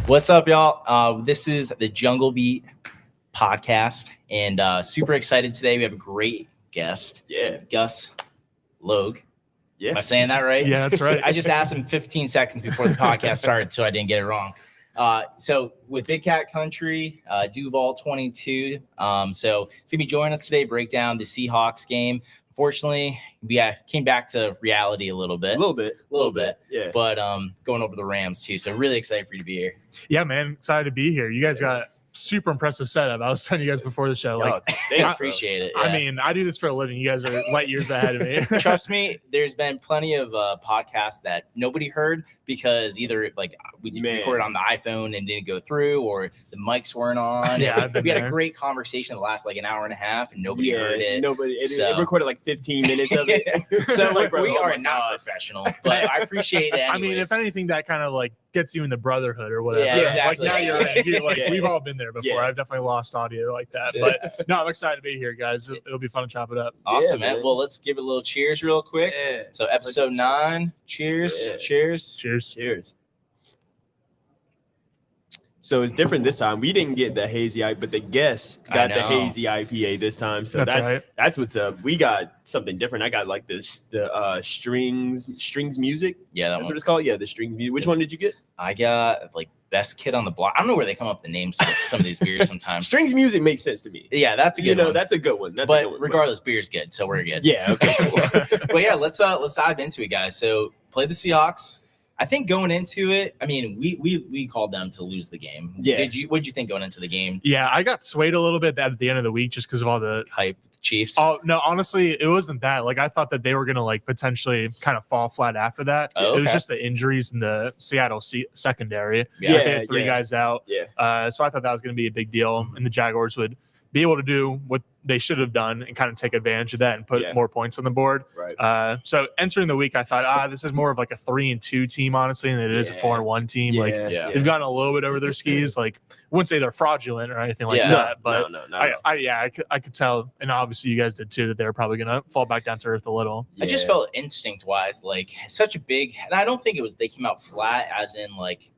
What's up, y'all? This is the Jungle Beat podcast, and super excited today. We have a great guest. Yeah. Gus Logue. Yeah. Am I saying that right? Yeah, that's right. I just asked him 15 seconds before the podcast started, so I didn't get it wrong. So with Big Cat Country, Duval 22. So he's gonna be joining us today, break down the Seahawks game. Unfortunately, we came back to reality a little bit. A little bit. Yeah. But going over the Rams too. So really excited for you to be here. Yeah, man, excited to be here. You guys got super impressive setup. I was telling you guys before the show. Thanks, appreciate it. Yeah. I mean, I do this for a living. You guys are light years ahead of me. Trust me, there's been plenty of podcasts that nobody heard because either we recorded on the iPhone and didn't go through, or the mics weren't on. Yeah, we had a great conversation that lasted an hour and a half, and nobody heard it. It recorded 15 minutes of it. So we are not professional, but I appreciate it. I mean, if anything, that kind of gets you in the brotherhood or whatever. Yeah, exactly. Now you're we've all been there before. Yeah. I've definitely lost audio like that, but no, I'm excited to be here, guys. It'll be fun to chop it up. Awesome, man. Well, let's give it a little cheers real quick. Yeah. So episode 9. Cheers. Yeah. Cheers. So it's different this time. We didn't get the hazy IPA, but the guests got the hazy IPA this time. So that's what's up. We got something different. I got the strings music. Yeah, that's what it's called. Yeah, the strings music. Which one did you get? I got best kid on the block. I don't know where they come up with the names of some of these beers sometimes. Strings music makes sense to me. Yeah, that's a good one. That's a good one. Regardless, beer's good, so we're good. Yeah, okay, cool. But yeah, let's dive into it, guys. So play the Seahawks. I think going into it, I mean, we called them to lose the game. Yeah. What'd you think going into the game? Yeah, I got swayed a little bit at the end of the week just because of all the hype. Chiefs. Oh no, honestly, it wasn't that. I thought that they were gonna potentially kind of fall flat after that. Oh, okay. It was just the injuries in the Seattle secondary. Yeah, they had 3 guys out. Yeah. So I thought that was gonna be a big deal, and the Jaguars would be able to do what they should have done and kind of take advantage of that and put more points on the board. Right. So entering the week, I thought, this is more of a 3-2 team, honestly, than it is a 4-1 team. They've gotten a little bit over their skis. I wouldn't say they're fraudulent or anything like that, but no. I could tell, and obviously you guys did too, that they were probably going to fall back down to earth a little. I just felt instinct-wise, such a big, and I don't think it was they came out flat, as in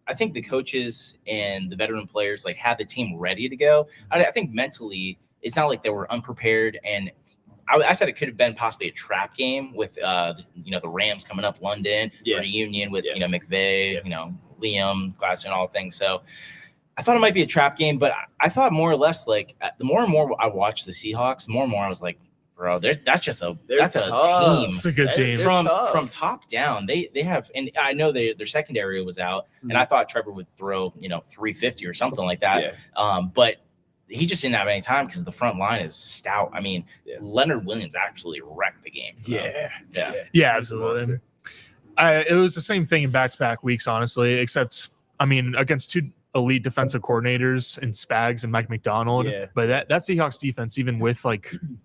I think the coaches and the veteran players had the team ready to go. I think mentally, it's not like they were unprepared, and I said it could have been possibly a trap game with the Rams coming up, London, reunion with McVay, Liam, Glasgow, and all the things. So I thought it might be a trap game, but I thought more or less the more and more I watched the Seahawks, the more and more I was like, bro, that's a team. It's a good team from top down. They have, and I know their secondary was out, and I thought Trevor would throw 350 or something like that. But he just didn't have any time because the front line is stout. I mean, Leonard Williams actually wrecked the game. Yeah, absolutely. It was the same thing in back-to-back weeks, honestly, except, against 2 elite defensive coordinators in Spags and Mike McDonald. But that Seahawks defense, even with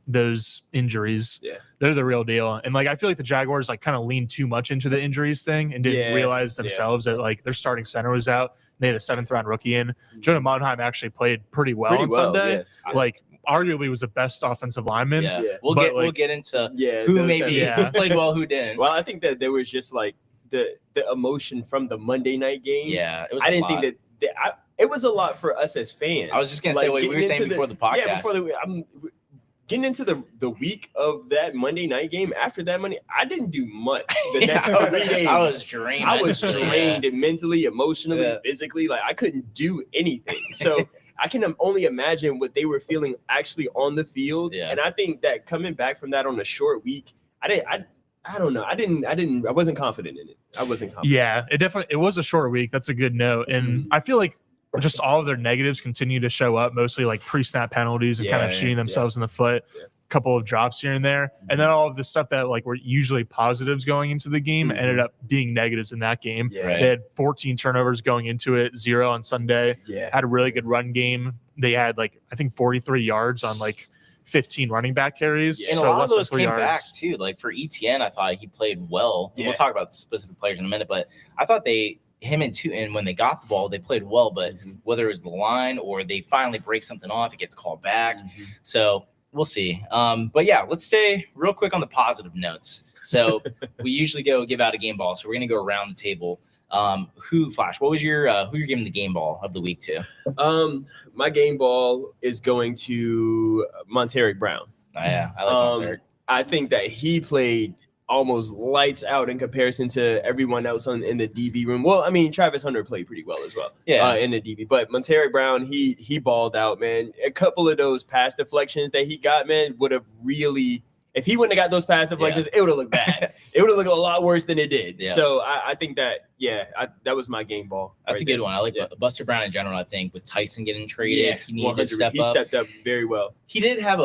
those injuries, they're the real deal. And I feel like the Jaguars kind of leaned too much into the injuries thing and didn't realize themselves that their starting center was out. They had a 7th-round rookie in. Jonah Monheim actually played pretty well on Sunday. Arguably was the best offensive lineman. Yeah. We'll get into who played well, who didn't. Well, I think that there was just the emotion from the Monday night game. Yeah, it was. I didn't think that it was a lot for us as fans. I was just gonna say what we were saying before the podcast. Yeah, I'm getting into the week of that Monday night game. After that Monday, I didn't do much. The next 3 days, I was drained. I was drained mentally, emotionally, physically. I couldn't do anything. So I can only imagine what they were feeling actually on the field. Yeah. And I think that coming back from that on a short week, I don't know. I wasn't confident in it. I wasn't confident. Yeah, it was a short week. That's a good note. And I feel like just all of their negatives continue to show up, mostly pre-snap penalties and kind of shooting themselves in the foot, a couple of drops here and there. And then all of the stuff that were usually positives going into the game ended up being negatives in that game. Yeah. They had 14 turnovers going into it, 0 on Sunday. Had a really good run game. They had I think 43 yards on 15 running back carries. And so a lot of those came yards. back too. For ETN, I thought he played well. We'll talk about the specific players in a minute, but I thought and when they got the ball, they played well, but whether it was the line or they finally break something off, it gets called back. So we'll see. But yeah, let's stay real quick on the positive notes. So we usually give out a game ball. So we're going to go around the table. Flash, what was your who you're giving the game ball of the week to? My game ball is going to Monteric Brown. Oh, yeah, I like Monteric. I think that he played almost lights out in comparison to everyone else in the DB room. Well, I mean, Travis Hunter played pretty well as well in the DB. But Monteric Brown, he balled out, man. A couple of those pass deflections that he got, man, would have really – if he wouldn't have got those pass deflections, it would have looked bad. It would have looked a lot worse than it did. Yeah. So I think that, that was my game ball. That's a good one. I like Buster Brown in general, I think, with Tyson getting traded. He needed to step up. He stepped up very well. He did have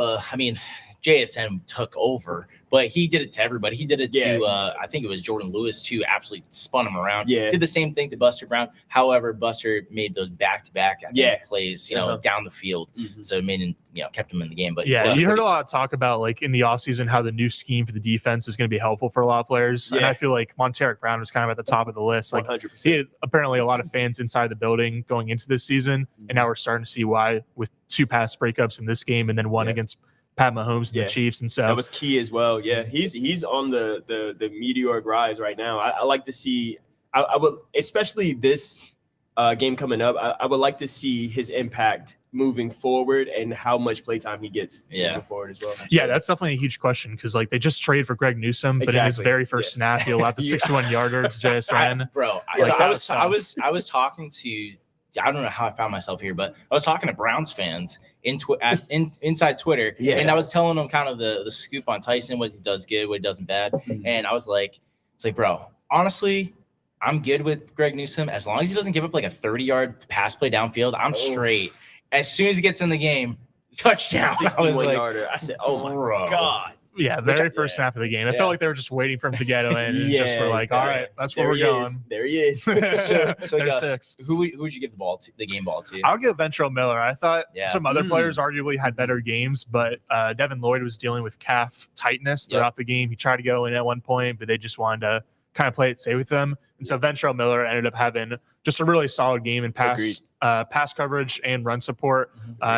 JSN took over, but he did it to everybody. He did it to, I think it was Jordan Lewis too, absolutely spun him around. Yeah. Did the same thing to Buster Brown. However, Buster made those back-to-back plays, down the field. Mm-hmm. So it made him, kept him in the game. But you heard a lot of talk about like in the offseason how the new scheme for the defense is going to be helpful for a lot of players. Yeah. And I feel like Monteric Brown was kind of at the top of the list. Like 100%. He had apparently a lot of fans inside the building going into this season. Mm-hmm. And now we're starting to see why with 2 pass breakups in this game and then one against Pat Mahomes and the Chiefs, and so that was key as well. Yeah, he's on the meteoric rise right now. I like to see. I would, especially this game coming up. I would like to see his impact moving forward and how much playtime he gets moving forward as well. Yeah, that's definitely a huge question because like they just traded for Greg Newsome, but in his very first snap, he allowed the 61-yarder to JSN. I was talking to. I don't know how I found myself here, but I was talking to Browns fans inside Twitter, and I was telling them kind of the scoop on Tyson, what he does good, what he doesn't bad, and I was like, it's like, bro, honestly, I'm good with Greg Newsome as long as he doesn't give up like a 30-yard pass play downfield. I'm straight. As soon as he gets in the game, touchdown. 61-yarder. I said, oh my God. Yeah, very first snap of the game. I felt like they were just waiting for him to get in and just were like, all right, that's where we're going. There he is. so Gus, who would you give the game ball to? I'll give Ventrell Miller. I thought some other players arguably had better games, but Devin Lloyd was dealing with calf tightness throughout the game. He tried to go in at one point, but they just wanted to kind of play it safe with him. And so Ventrell Miller ended up having just a really solid game in pass coverage and run support.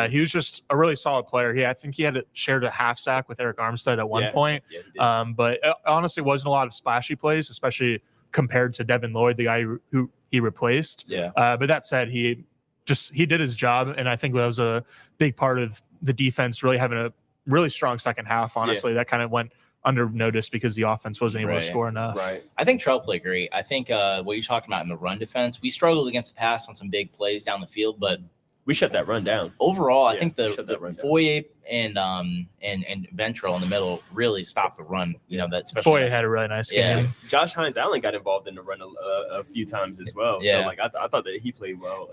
He was just a really solid player. I think he had shared a half sack with Eric Armstead at one point. But it honestly wasn't a lot of splashy plays, especially compared to Devin Lloyd, the guy who he replaced. But that said, he did his job, and I think that was a big part of the defense really having a really strong second half. Honestly, that kind of went under notice because the offense wasn't able to score enough. Right. I think Trell played great. I think what you're talking about in the run defense, we struggled against the pass on some big plays down the field, but we shut that run down. Overall, I think the Foye and Ventrell in the middle really stopped the run. Foye had a really nice game. Josh Hines-Allen got involved in the run a few times as well. So I thought that he played well.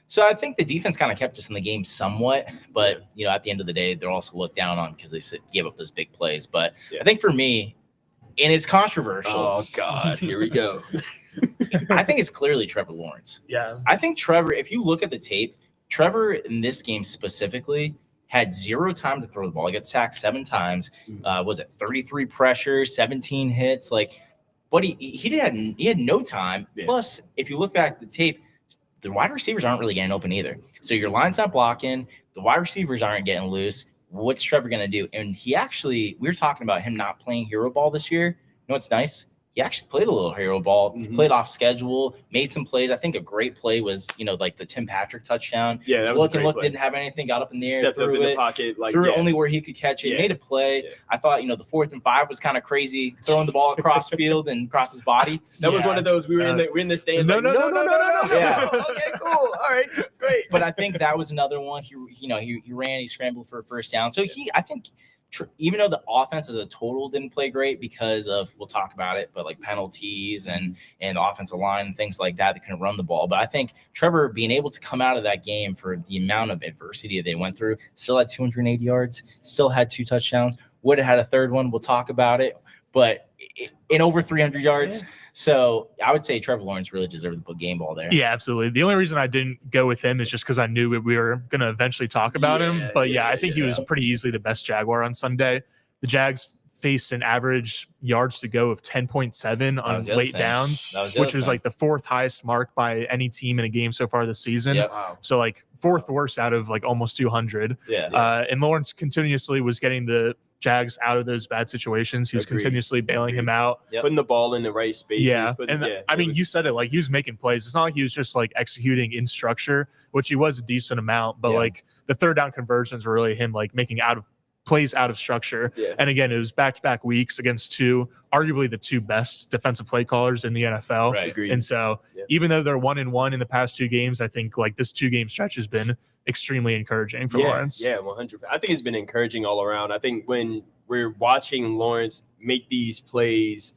So I think the defense kind of kept us in the game somewhat, but at the end of the day, they're also looked down on because they gave up those big plays. But I think for me, and it's controversial. Oh God, here we go. I think it's clearly Trevor Lawrence. Yeah, I think Trevor. If you look at the tape, Trevor in this game specifically had 0 time to throw the ball. He got sacked 7 times. Was it 33 pressures, 17 hits? But he had no time. Yeah. Plus, if you look back at the tape, the wide receivers aren't really getting open either. So your line's not blocking. The wide receivers aren't getting loose. What's Trevor going to do? And we were talking about him not playing hero ball this year. You know what's nice? He actually played a little hero ball, played off schedule, made some plays. I think a great play was, like the Tim Patrick touchdown. Yeah, that was a great play. Didn't have anything, got up in the air, stepped up in the pocket, threw it only where he could catch it, made a play. Yeah. I thought, the 4th and 5 was kind of crazy, throwing the ball across field and across his body. That was one of those. We're in the stands. No. Yeah. Okay, cool. All right, great. But I think that was another one. He ran, he scrambled for a first down. So I think. Even though the offense as a total didn't play great because of, we'll talk about it, but like penalties and the offensive line and things like that, they couldn't run the ball. But I think Trevor being able to come out of that game for the amount of adversity they went through, still had 280 yards, still had 2 touchdowns, would have had a third one. We'll talk about it. But in over 300 yards. So I would say Trevor Lawrence really deserved the game ball there. Yeah, absolutely. The only reason I didn't go with him is just because I knew we were going to eventually talk about him. But I think he was pretty easily the best Jaguar on Sunday. The Jags faced an average yards to go of 10.7 on late downs, which was like the 4th highest mark by any team in a game so far this season. Yep. Wow. So like 4th worst out of like almost 200. And Lawrence continuously was getting the Jags out of those bad situations. He was continuously bailing him out, putting the ball in the right spaces. Yeah, I mean, you said it, like, he was making plays. It's not like he was just like executing in structure, which he was a decent amount, but like the third down conversions were really him like making plays out of structure. And again, it was back-to-back weeks against arguably the two best defensive play callers in the NFL. Right. Agreed. And so even though they're 1-1 in the past 2 games, I think like this 2-game stretch has been extremely encouraging for Lawrence. Yeah, 100%. I think it's been encouraging all around. I think when we're watching Lawrence make these plays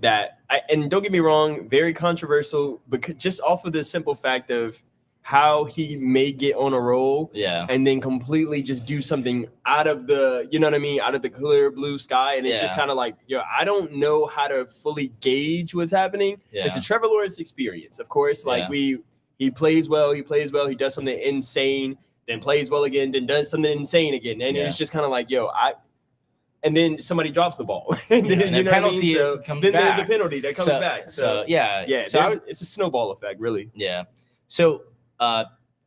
and don't get me wrong, very controversial, but just off of the simple fact of how he may get on a roll and then completely just do something out of the, you know what I mean, out of the clear blue sky. And it's just kind of like, I don't know how to fully gauge what's happening. It's a Trevor Lawrence experience, of course. Like he plays well, he does something insane, then plays well again, then does something insane again. And it's just kind of like, and then somebody drops the ball. And then, you know penalty what I mean? comes then back. There's a penalty that comes back. So it's a snowball effect, really. Yeah. So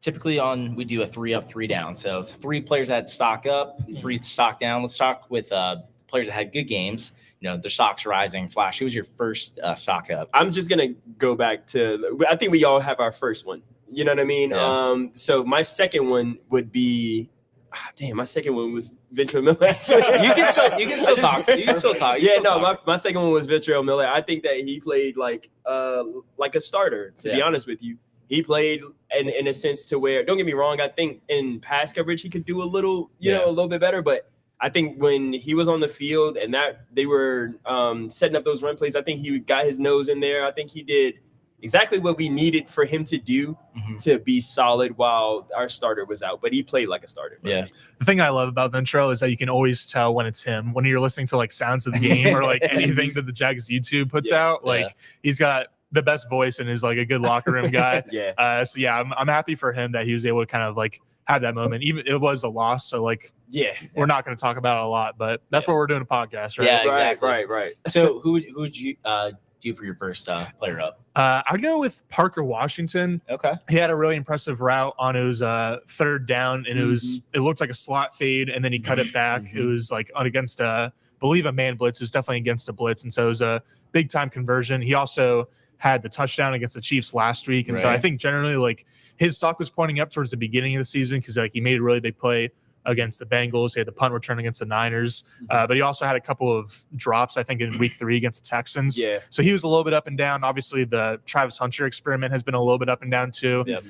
typically we do a 3 up, 3 down. So it's 3 players that stock up, 3 stock down. Let's talk with players that had good games. You know, their stocks rising. Flash, who was your first stock up? I'm just gonna go back to. I think we all have our first one. You know what I mean? Yeah. So my second one would be. My second one was Ventrell Miller. you can still talk. You can still talk. My second one was Ventrell Miller. I think that he played like a starter. To be honest with you, he played in a sense to where. Don't get me wrong. I think in pass coverage he could do a little, a little bit better. But I think when he was on the field and that they were setting up those run plays, I think he got his nose in there. I think he did exactly what we needed for him to do to be solid while our starter was out. But he played like a starter. Right? Yeah. The thing I love about Ventrell is that you can always tell when it's him. When you're listening to like sounds of the game or like anything that the Jags YouTube puts out, like he's got the best voice and is like a good locker room guy. I'm happy for him that he was able to kind of like have that moment. Even it was a loss, so like we're not going to talk about it a lot, but that's what we're doing a podcast, right? Yeah, exactly. Right. So who would you do for your first player up? I'd go with Parker Washington. Okay. He had a really impressive route on his third down, and it looked like a slot fade, and then he cut it back. It was like against I believe a man blitz. It was definitely against a blitz, and so it was a big time conversion. He also had the touchdown against the Chiefs last week, and so I think generally like his stock was pointing up towards the beginning of the season because like he made a really big play against the Bengals. He had the punt return against the Niners, but he also had a couple of drops, I think, in week 3 against the Texans. Yeah. So he was a little bit up and down. Obviously, the Travis Hunter experiment has been a little bit up and down too. Yeah.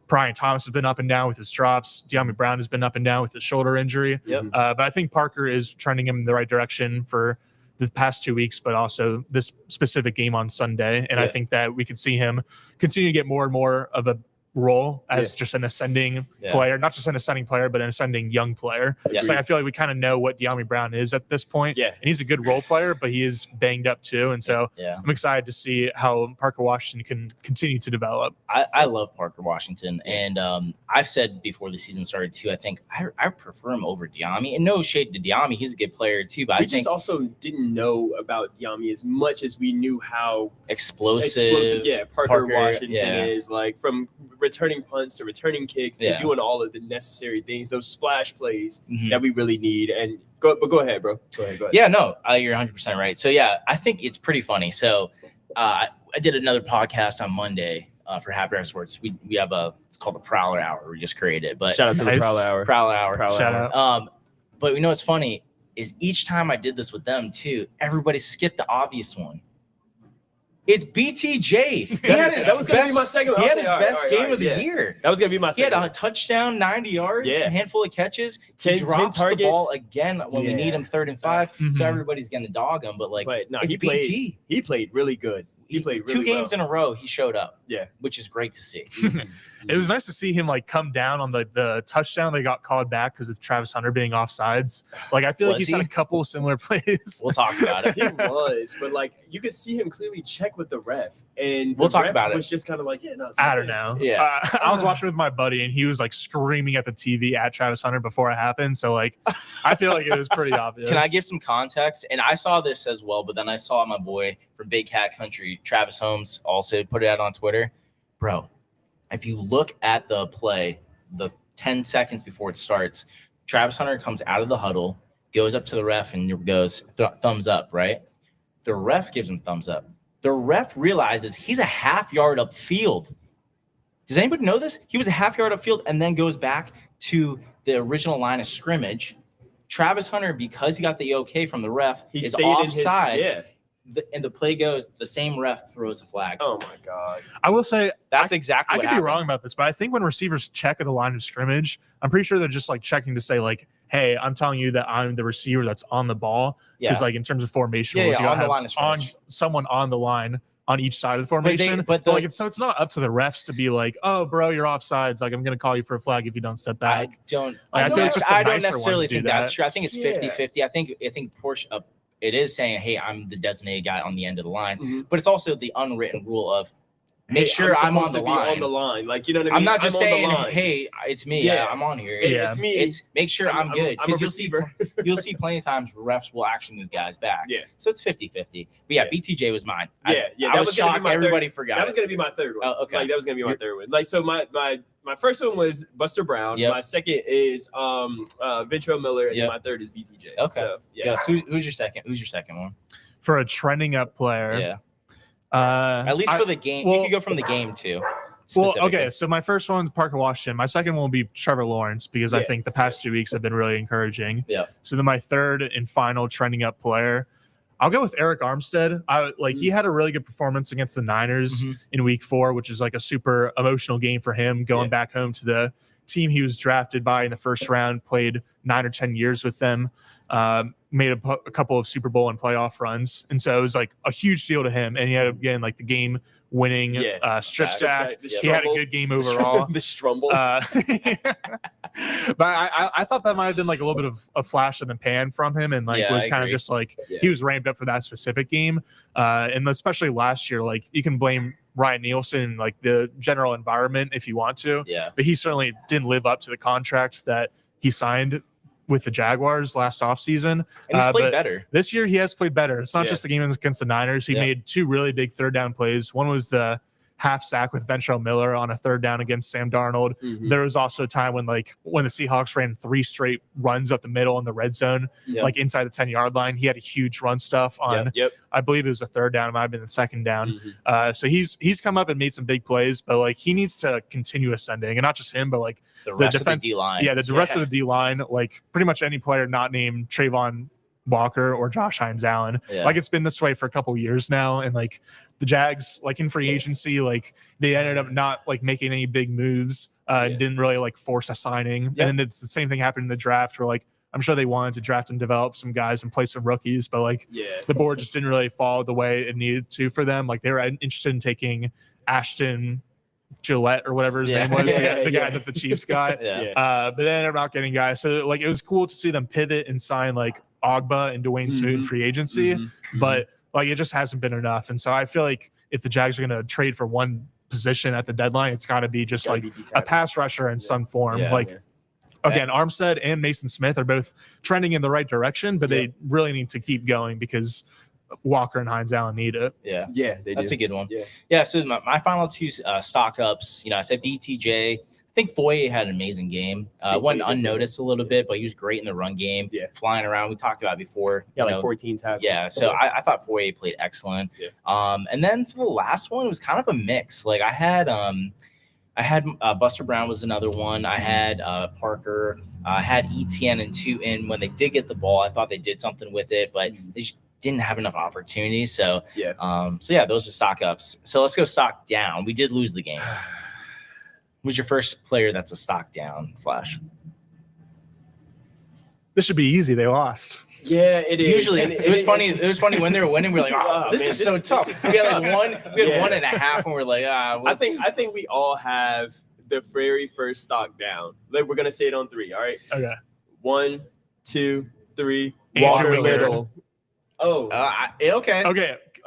Brian Thomas has been up and down with his drops. De'Ami Brown has been up and down with his shoulder injury. But I think Parker is trending him in the right direction for the past 2 weeks, but also this specific game on Sunday. And I think that we could see him continue to get more and more of a role as just an ascending player, not just an ascending player, but an ascending young player. So I feel like we kind of know what De'Ami Brown is at this point. And he's a good role player, but he is banged up too. And so I'm excited to see how Parker Washington can continue to develop. I love Parker Washington. And I've said before the season started too, I think I prefer him over De'Ami. And no shade to De'Ami, he's a good player too. But I think also didn't know about De'Ami as much as we knew how explosive Parker Washington is, like from returning punts to returning kicks to doing all of the necessary things, those splash plays that we really need. And go ahead, bro. Go ahead. Yeah, no, you're 100% right. So yeah, I think it's pretty funny. So I did another podcast on Monday for Happy Hour Sports. We have it's called the Prowler Hour. We just created, but shout out to the Prowler Hour. Shout out. But you know what's funny is each time I did this with them too, everybody skipped the obvious one. It's BTJ. That was going to be my second. He had his best game of the year. That was going to be my second. He had a touchdown, 90 yards, a handful of catches. He drops 10 the ball again when we need him 3rd and 5. So everybody's going to dog him. But he played really good. He played really 2 games in a row. He showed up. Yeah, which is great to see. It was nice to see him like come down on the touchdown they got called back because of Travis Hunter being offsides. Like I feel like he's had a couple of similar plays. We'll talk about it. He was, but like you could see him clearly check with the ref, and we'll talk about it. Was just kind of like, I don't know. Yeah, I was watching with my buddy, and he was like screaming at the TV at Travis Hunter before it happened. So like, I feel like it was pretty obvious. Can I give some context? And I saw this as well, but then I saw my boy from Big Cat Country, Travis Holmes, also put it out on Twitter, bro. If you look at the play, the 10 seconds before it starts, Travis Hunter comes out of the huddle, goes up to the ref and goes thumbs up, right? The ref gives him thumbs up. The ref realizes he's a half yard upfield. Does anybody know this? He was a half yard upfield and then goes back to the original line of scrimmage. Travis Hunter, because he got the okay from the ref, is offsides. And the play goes, the same ref throws a flag. Oh, my God. I will say that's exactly what I could be wrong about this, but I think when receivers check at the line of scrimmage, I'm pretty sure they're just like checking to say like, hey, I'm telling you that I'm the receiver that's on the ball. Because like in terms of formation rules, you on the line of scrimmage. Someone on the line on each side of the formation. But like it's not up to the refs to be like, oh, bro, you're offsides. Like I'm going to call you for a flag if you don't step back. I don't necessarily think that's true. I think it's 50-50. I think Porsche it is saying, hey, I'm the designated guy on the end of the line, but it's also the unwritten rule of make sure I'm on the line. On the line, like, you know what I mean? I'm not just saying, hey, it's me. Yeah, I'm on here. It's me. It's make sure I'm good. I'm a receiver. You'll see plenty of times refs will actually move guys back. Yeah. So it's 50-50. But yeah, BTJ was mine. I was shocked. Everybody forgot. That was going to be my third one. Oh, okay. Like that was going to be my third one. Like so, my first one was Buster Brown. Yep. My second is Ventrell Miller, and then my third is BTJ. Okay. So, yeah. Who's your second? Who's your second one? For a trending up player. Yeah. At least for the game. You could go from the game too. Well, okay. So my first one's Parker Washington. My second one will be Trevor Lawrence because I think the past 2 weeks have been really encouraging. Yeah. So then my third and final trending up player, I'll go with Eric Armstead. He had a really good performance against the Niners in week 4, which is like a super emotional game for him going back home to the team he was drafted by in the first round, played 9 or 10 years with them, made a couple of Super Bowl and playoff runs. And so it was like a huge deal to him. And he had, again, like the game winning strip sack. He had a good game overall. The Strumble. But I thought that might have been like a little bit of a flash in the pan from him, and like was kind of just like he was ramped up for that specific game. And especially last year, like you can blame Ryan Nielsen and like the general environment if you want to. Yeah. But he certainly didn't live up to the contracts that he signed with the Jaguars last offseason. And he's played better. This year he has played better. It's not just the game against the Niners. He made 2 really big third down plays. One was the half sack with Ventrell Miller on a third down against Sam Darnold. There was also a time when the Seahawks ran 3 straight runs up the middle in the red zone, like inside the 10-yard line. He had a huge run stuff on, I believe it was a third down. It might have been the second down. So he's come up and made some big plays, but like he needs to continue ascending, and not just him, but like the rest of the D-line. Yeah, the rest of the D-line, like pretty much any player not named Trayvon Walker or Josh Hines Allen. Like it's been this way for a couple years now, and like the Jags, like in free agency, like they ended up not like making any big moves, didn't really like force a signing. And it's the same thing happened in the draft where like I'm sure they wanted to draft and develop some guys and play some rookies, but like the board just didn't really fall the way it needed to for them. Like they were interested in taking Ashton Gillette or whatever his name was, the guy that the Chiefs got. But they ended up not getting guys. So like it was cool to see them pivot and sign like Ogba and Dwayne Smoot in free agency, but like it just hasn't been enough. And so I feel like if the Jags are going to trade for one position at the deadline, it's got to be just like a pass rusher in some form. Again, Armstead and Mason Smith are both trending in the right direction, but they really need to keep going because Walker and Hines Allen need it. That's a good one. So my final 2 stock ups, I said BTJ. I think Foye had an amazing game. Went unnoticed a little bit, but he was great in the run game. Flying around. We talked about it before. Like 14 tackles. So I thought Foye played excellent. And then for the last one, it was kind of a mix. Like I had Buster Brown was another one. I had Parker. I had ETN and when they did get the ball, I thought they did something with it, but they just didn't have enough opportunities. So those are stock ups. So let's go stock down. We did lose the game. Who's your first player that's a stock down, Flash? This should be easy. They lost. Yeah, it is. Usually, it was funny. It was funny when they were winning. We're like, this is so tough. We had like 1.5, and we're like, I think we all have the very first stock down. Like we're gonna say it on 3. All right. Okay. 1, 2, 3. Walker Little.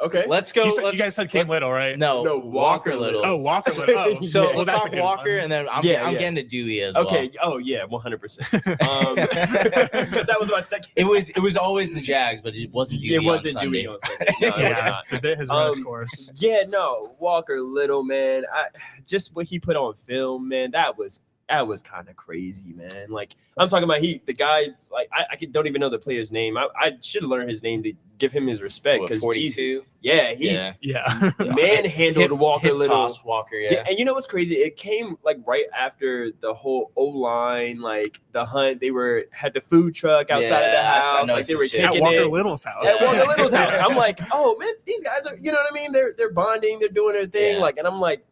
Okay. Let's go. You guys said Cam Little, right? No, Walker Little. Oh, Walker Little. So let's talk Walker, and then I'm getting to Dewey as well. Okay. Oh yeah, 100%. Because that was my second. It was always the Jags, but it wasn't Dewey. It wasn't Dewey on Sunday. No, it was not. The bit has run its course. Yeah, no, Walker Little, man. Just what he put on film, man. That was that was kind of crazy, man. Like I'm talking about the guy, like I don't even know the player's name. I should have learned his name to give him his respect because 42. Yeah, manhandled Walker hip Little. Toss Walker, yeah. And you know what's crazy? It came like right after the whole O-line, like the hunt. They had the food truck outside of the house, like they were kicking at Walker it. Little's house. At Walker Little's house. I'm like, oh man, these guys are, you know what I mean? They're bonding, they're doing their thing, like, and I'm like,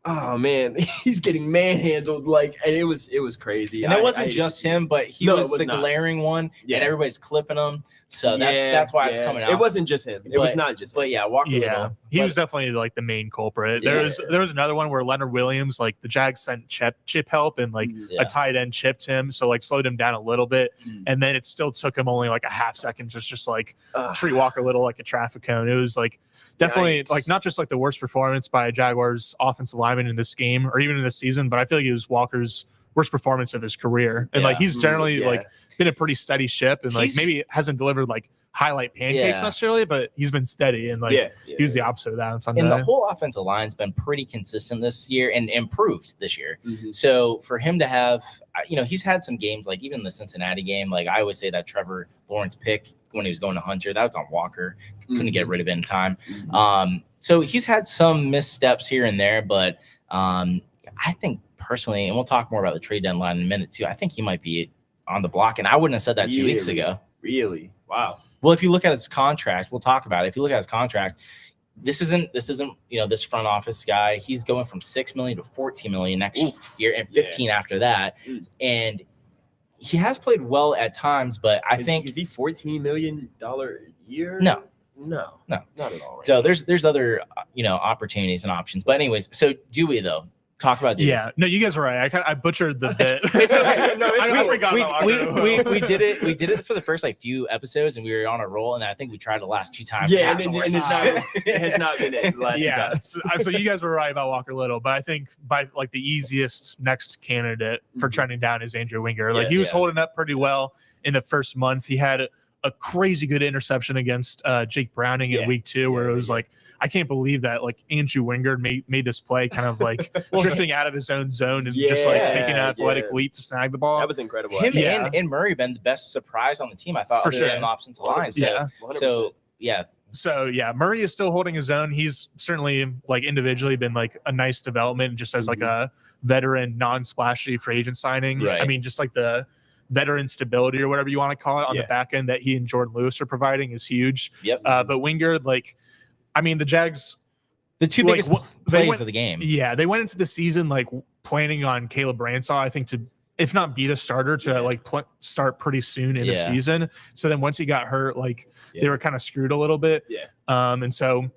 oh man, he's getting manhandled, like, and it was crazy. And it wasn't just him, but he was the glaring one, and everybody's clipping him. So that's why it's coming out. It wasn't just him. It was not just him. But yeah, Walker Little. He was definitely like the main culprit. There was another one where Leonard Williams, like the Jags sent chip help and like a tight end chipped him, so like slowed him down a little bit, and then it still took him only like a half second to just like treat Walker Little like a traffic cone. It was like definitely like not just like the worst performance by a Jaguars offensive lineman in this game or even in this season, but I feel like it was Walker's worst performance of his career. And like he's generally like been a pretty steady ship and like maybe hasn't delivered like highlight pancakes necessarily, but he's been steady and like he was the opposite of that on Sunday. And the whole offensive line's been pretty consistent this year and improved this year. So for him to have, he's had some games like even the Cincinnati game, like I always say that Trevor Lawrence pick when he was going to Hunter, that was on Walker. Couldn't get rid of it in time. So he's had some missteps here and there, but I think personally, and we'll talk more about the trade deadline in a minute too, I think he might be on the block. And I wouldn't have said that 2 weeks ago. Really? Wow. Well, if you look at his contract, we'll talk about it. If you look at his contract, this isn't this front office guy. He's going from $6 million to $14 million next year and 15 after that. And he has played well at times, but I think is he $14 million a year? No, not at all. Right so there's other opportunities and options. But anyways, so Dewey though. Talk about Dewey. Yeah, no, you guys are right. I butchered the bit. It's okay. I forgot we did it. We did it for the first like few episodes, and we were on a roll. And I think we tried the last 2 times. Yeah, and it has not been it the last 2 times. So you guys were right about Walker Little, but I think by like the easiest next candidate for trending down is Andrew Winger. Like he was holding up pretty well in the first month. He had a crazy good interception against Jake Browning in week 2, where it was like, I can't believe that like Andrew Wingard made this play kind of like drifting out of his own zone and just like making an athletic leap to snag the ball. That was incredible. Him and Murray been the best surprise on the team, I thought, for sure, in the offensive line. So Murray is still holding his own. He's certainly like individually been like a nice development just as like a veteran, non-splashy free agent signing. Right. I mean, just like the veteran stability or whatever you want to call it on the back end that he and Jordan Lewis are providing is huge. But Wingard, like, I mean, the Jags, the two biggest plays of the game. Yeah, they went into the season like planning on Caleb Branshaw, I think, to if not be the starter, to like start pretty soon in the season. So then once he got hurt, like they were kind of screwed a little bit. And so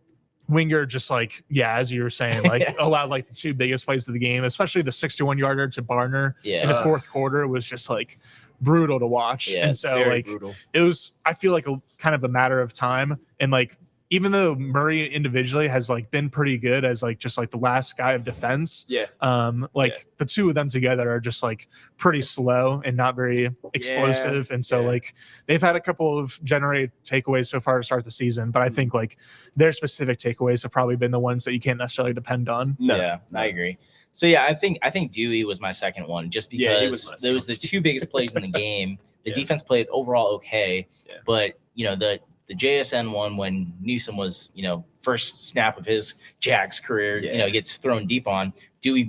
Wingard just like, as you were saying, like allowed like the 2 biggest plays of the game, especially the 61-yarder to Barner in the fourth quarter was just like brutal to watch. And so like brutal. It was, I feel like a kind of a matter of time. And like, even though Murray individually has like been pretty good as like just like the last guy of defense, the 2 of them together are just like pretty slow and not very explosive. And so like they've had a couple of generated takeaways so far to start the season, but I think like their specific takeaways have probably been the ones that you can't necessarily depend on. I agree. So I think Dewey was my second one just because those the 2 biggest plays in the game. The defense played overall okay, but the JSN one when Newsome was, first snap of his Jags career, gets thrown deep on. Dewey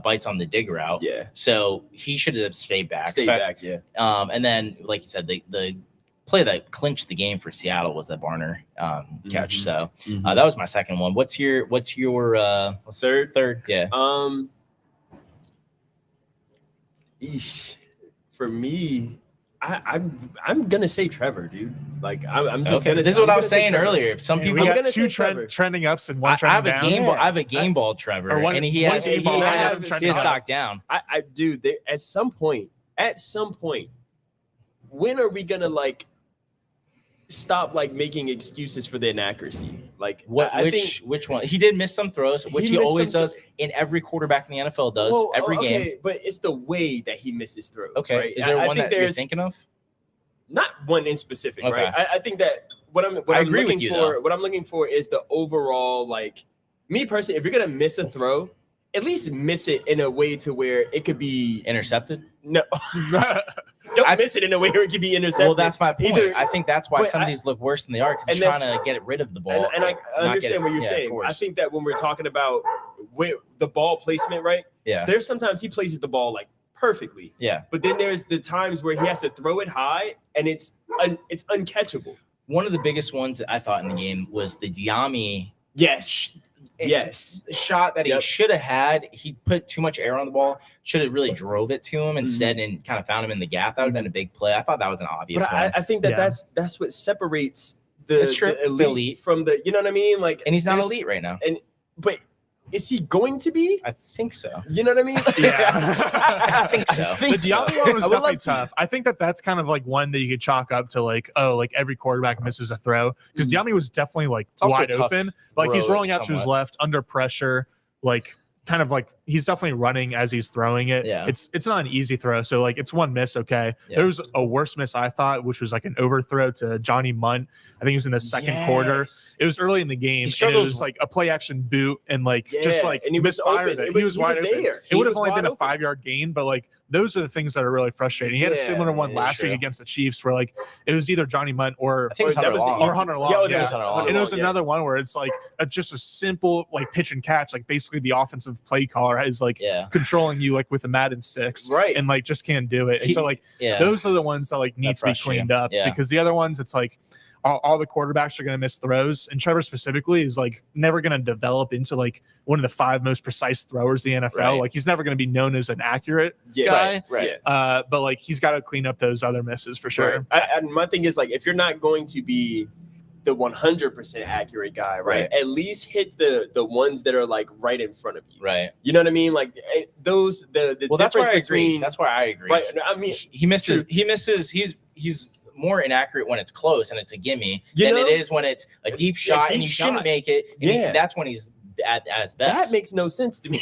bites on the dig route. So he should have stayed back. And then, like you said, the play that clinched the game for Seattle was that Barner catch. So that was my second one. What's your third? Yeah. For me, I'm gonna say Trevor, dude. Like I'm just gonna. This is what I was saying earlier. Some people we got 2 trending ups and 1 trending down. I have a game ball Trevor, and he has stock down. I do. At some point, when are we gonna like stop like making excuses for the inaccuracy? Like which one? He did miss some throws, which he always does, and every quarterback in the NFL does every game. But it's the way that he misses throws. Okay, right? Is there one that you're thinking of? Not one in specific, right? I think that what I'm looking for is the overall, like, me personally, if you're gonna miss a throw at least miss it in a way to where it could be intercepted. No. Don't miss it in a way where it could be intercepted. Well, that's my point. I think that's why some of these look worse than they are, because they're trying to get rid of the ball. And I understand what you're saying. Forced. I think that when we're talking about the ball placement, right? Yeah. There's sometimes he places the ball like perfectly. Yeah. But then there's the times where he has to throw it high and it's uncatchable. One of the biggest ones that I thought in the game was the Diami. Yes. Shot that he should have had. He put too much air on the ball. Should have really drove it to him instead and kind of found him in the gap. That would have been a big play. I thought that was an obvious one. I think that's what separates the elite from the, you know what I mean? Like, and he's not elite right now. But is he going to be? I think so. You know what I mean? I think so. The Diami one was definitely tough. I think that's kind of like one that you could chalk up to like, like every quarterback misses a throw, because Diami was definitely like wide open. Like he's rolling out to his left under pressure, like kind of like he's definitely running as he's throwing it. Yeah. It's not an easy throw. So like it's one miss. Okay. Yeah. There was a worse miss, I thought, which was like an overthrow to Johnny Munt. I think it was in the second quarter. It was early in the game. And it was like a play action boot and like just like and he misfired it. He was wide open. It would have only been a 5-yard gain, but like those are the things that are really frustrating. He had a similar one last week against the Chiefs where like it was either Johnny Munt or Hunter Long. And there was another one where it's like just a simple like pitch and catch, like basically the offensive play caller is like controlling you like with the Madden sticks, right? And like just can't do it. And so like those are the ones that like need to be cleaned up, because the other ones it's like all the quarterbacks are going to miss throws, and Trevor specifically is like never going to develop into like one of the 5 most precise throwers in the NFL. Right. Like he's never going to be known as an accurate guy, right? But like he's got to clean up those other misses for sure. Right. And my thing is like if you're not going to be the 100% accurate guy, right? At least hit the ones that are like right in front of you, right? You know what I mean? Like those the that's where I between, agree. That's where I agree. Right? I mean, he misses. He's more inaccurate when it's close and it's a gimme than it is when it's a deep shot and you shouldn't make it. That's when he's at his best. That makes no sense to me.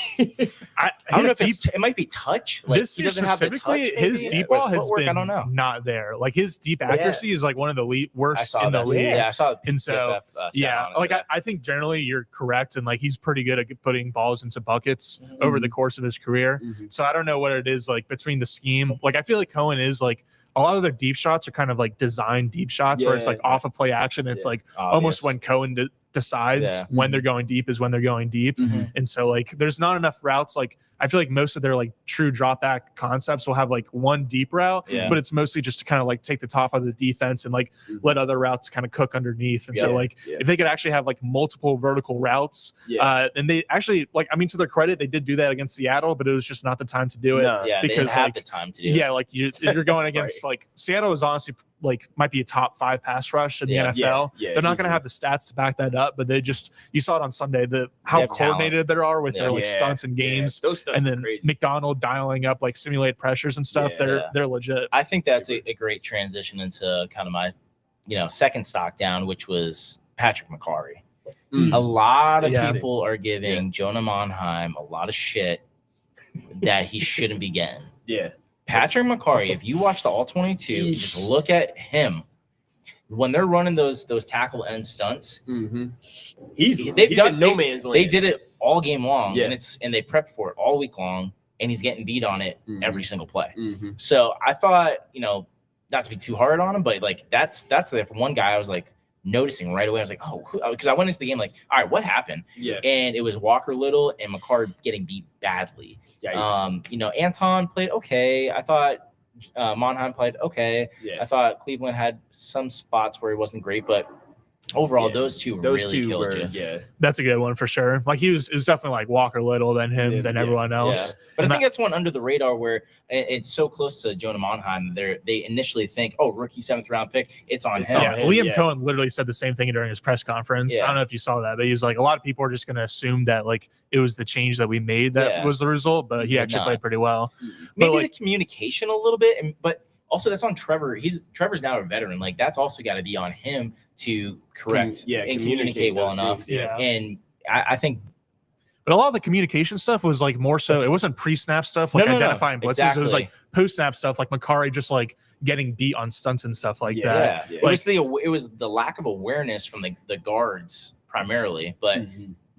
I don't know if it might be touch. Like he doesn't have the touch. His deep ball has been not there. Like his deep accuracy is like one of the worst in the league. Yeah, I saw it. And so I think generally you're correct, and like he's pretty good at putting balls into buckets over the course of his career. So I don't know what it is like between the scheme. Like I feel like Cohen is like a lot of their deep shots are kind of like designed deep shots where it's like off of play action. It's like almost when Cohen decides when they're going deep is when they're going deep. And so like there's not enough routes. Like I feel like most of their like true drop back concepts will have like one deep route, but it's mostly just to kind of like take the top of the defense and like let other routes kind of cook underneath. And so like if they could actually have like multiple vertical routes, and they actually like, I mean, to their credit, they did do that against Seattle, but it was just not the time to do it. Because they didn't have the time to do it. Yeah, like if you're going against like Seattle is honestly like might be a top 5 pass rush in the NFL. They're not going to have the stats to back that up, but they just, you saw it on Sunday, how coordinated they are with their like stunts and games. Those stunts and then McDonald dialing up like simulated pressures and stuff. They're legit. I think that's a great transition into kind of my, second stock down, which was Patrick McCarry. A lot of people are giving Jonah Monheim a lot of shit that he shouldn't be getting. Patrick McCarry, if you watch the All-22, you just look at him. When they're running those tackle end stunts, he's in no man's land. They did it all game long, and they prepped for it all week long, and he's getting beat on it every single play. So I thought, not to be too hard on him, but like that's there for one guy. I was like noticing right away. I was like, because I went into the game like, all right, what happened? And it was Walker Little and McCarr getting beat badly. Anton played okay. I thought Monheim played okay. I thought Cleveland had some spots where he wasn't great, but overall, those two really killed you. That's a good one for sure. Like it was definitely like Walker Little than him than everyone else. But I think that's one under the radar where it's so close to Jonah Monheim. They initially think, rookie 7th round pick, it's on him. Liam Cohen literally said the same thing during his press conference. I don't know if you saw that, but he was like, a lot of people are just going to assume that like it was the change that we made that was the result, but he actually played pretty well. Maybe the communication a little bit, but also that's on Trevor. Trevor's now a veteran. Like that's also got to be on him to correct and communicate well enough. And I think, but a lot of the communication stuff was like more so, it wasn't pre-snap stuff like identifying blitzes. Exactly. It was like post-snap stuff, like McCarry just like getting beat on stunts and stuff like that. It was the lack of awareness from the guards primarily, but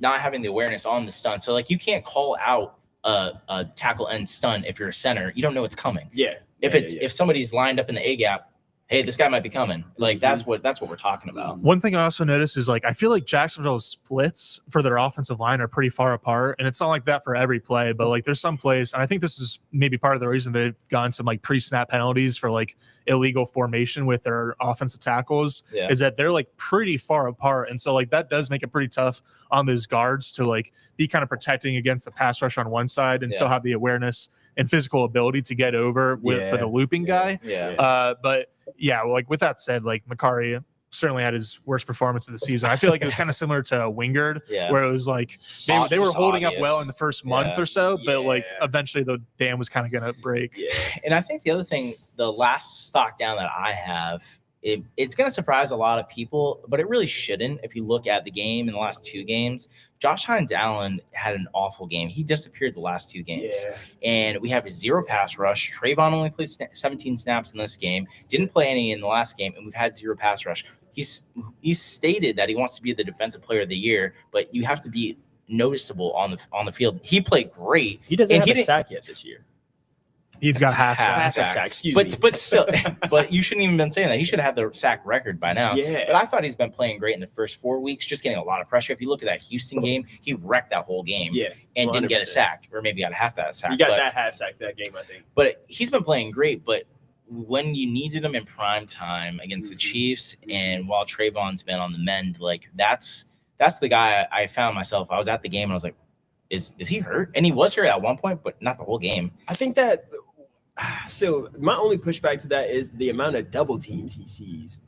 not having the awareness on the stunt. So like you can't call out a tackle end stunt if you're a center. You don't know it's coming. Yeah. If somebody's lined up in the A gap, hey, this guy might be coming. Like that's what we're talking about. One thing I also noticed is like I feel like Jacksonville's splits for their offensive line are pretty far apart, and it's not like that for every play, but like there's some plays, and I think this is maybe part of the reason they've gotten some like pre-snap penalties for like illegal formation with their offensive tackles, is that they're like pretty far apart, and so like that does make it pretty tough on those guards to like be kind of protecting against the pass rush on one side and still have the awareness and physical ability to get over for the looping guy. But yeah, like with that said, like Makari certainly had his worst performance of the season. I feel like it was kind of similar to Wingard, where it was like they were holding up well in the first month or so, but like eventually the dam was kind of going to break. And I think the other thing, the last stock down that I have, it's going to surprise a lot of people, but it really shouldn't. If you look at the game in the last 2 games, Josh Hines-Allen had an awful game. He disappeared the last 2 games. And we have a 0 pass rush. Trayvon only played 17 snaps in this game, didn't play any in the last game, and we've had 0 pass rush. He's stated that he wants to be the defensive player of the year, but you have to be noticeable on the field. He played great. He doesn't have a sack yet this year. He's got half sack. Excuse me. But still, but you shouldn't even been saying that. He should have the sack record by now. But I thought he's been playing great in the first 4 weeks, just getting a lot of pressure. If you look at that Houston game, he wrecked that whole game. And 100%. Didn't get a sack, or maybe got half that sack. He got that half sack that game, I think. But he's been playing great. But when you needed him in prime time against the Chiefs, and while Trayvon's been on the mend, like that's the guy I found myself. I was at the game and I was like, is he hurt? And he was hurt at one point, but not the whole game. I think that. So my only pushback to that is the amount of double teams he sees.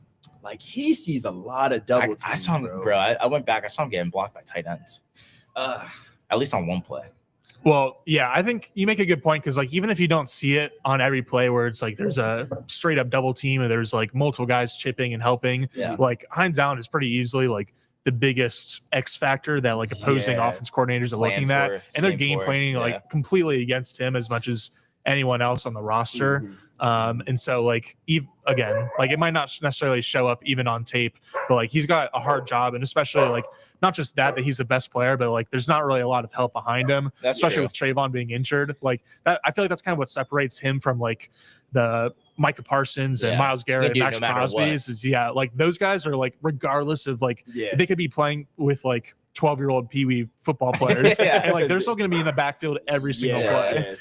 Like he sees a lot of double teams. I saw him, bro. I went back. I saw him getting blocked by tight ends. At least on one play. Well, yeah, I think you make a good point because like even if you don't see it on every play where it's like there's a straight up double team or there's like multiple guys chipping and helping, like Hines-Allen is pretty easily like the biggest X factor that like opposing offense coordinators are looking at, and they're game planning like completely against him as much as anyone else on the roster. And so like again, like it might not necessarily show up even on tape, but like he's got a hard job, and especially like not just that he's the best player, but like there's not really a lot of help behind him, especially with Trayvon being injured. Like that, I feel like that's kind of what separates him from like the Micah Parsons and Myles Garrett and Max Crosby's is like those guys are like regardless of like they could be playing with like 12-year-old Pee-wee football players, and like they're still going to be in the backfield every single play.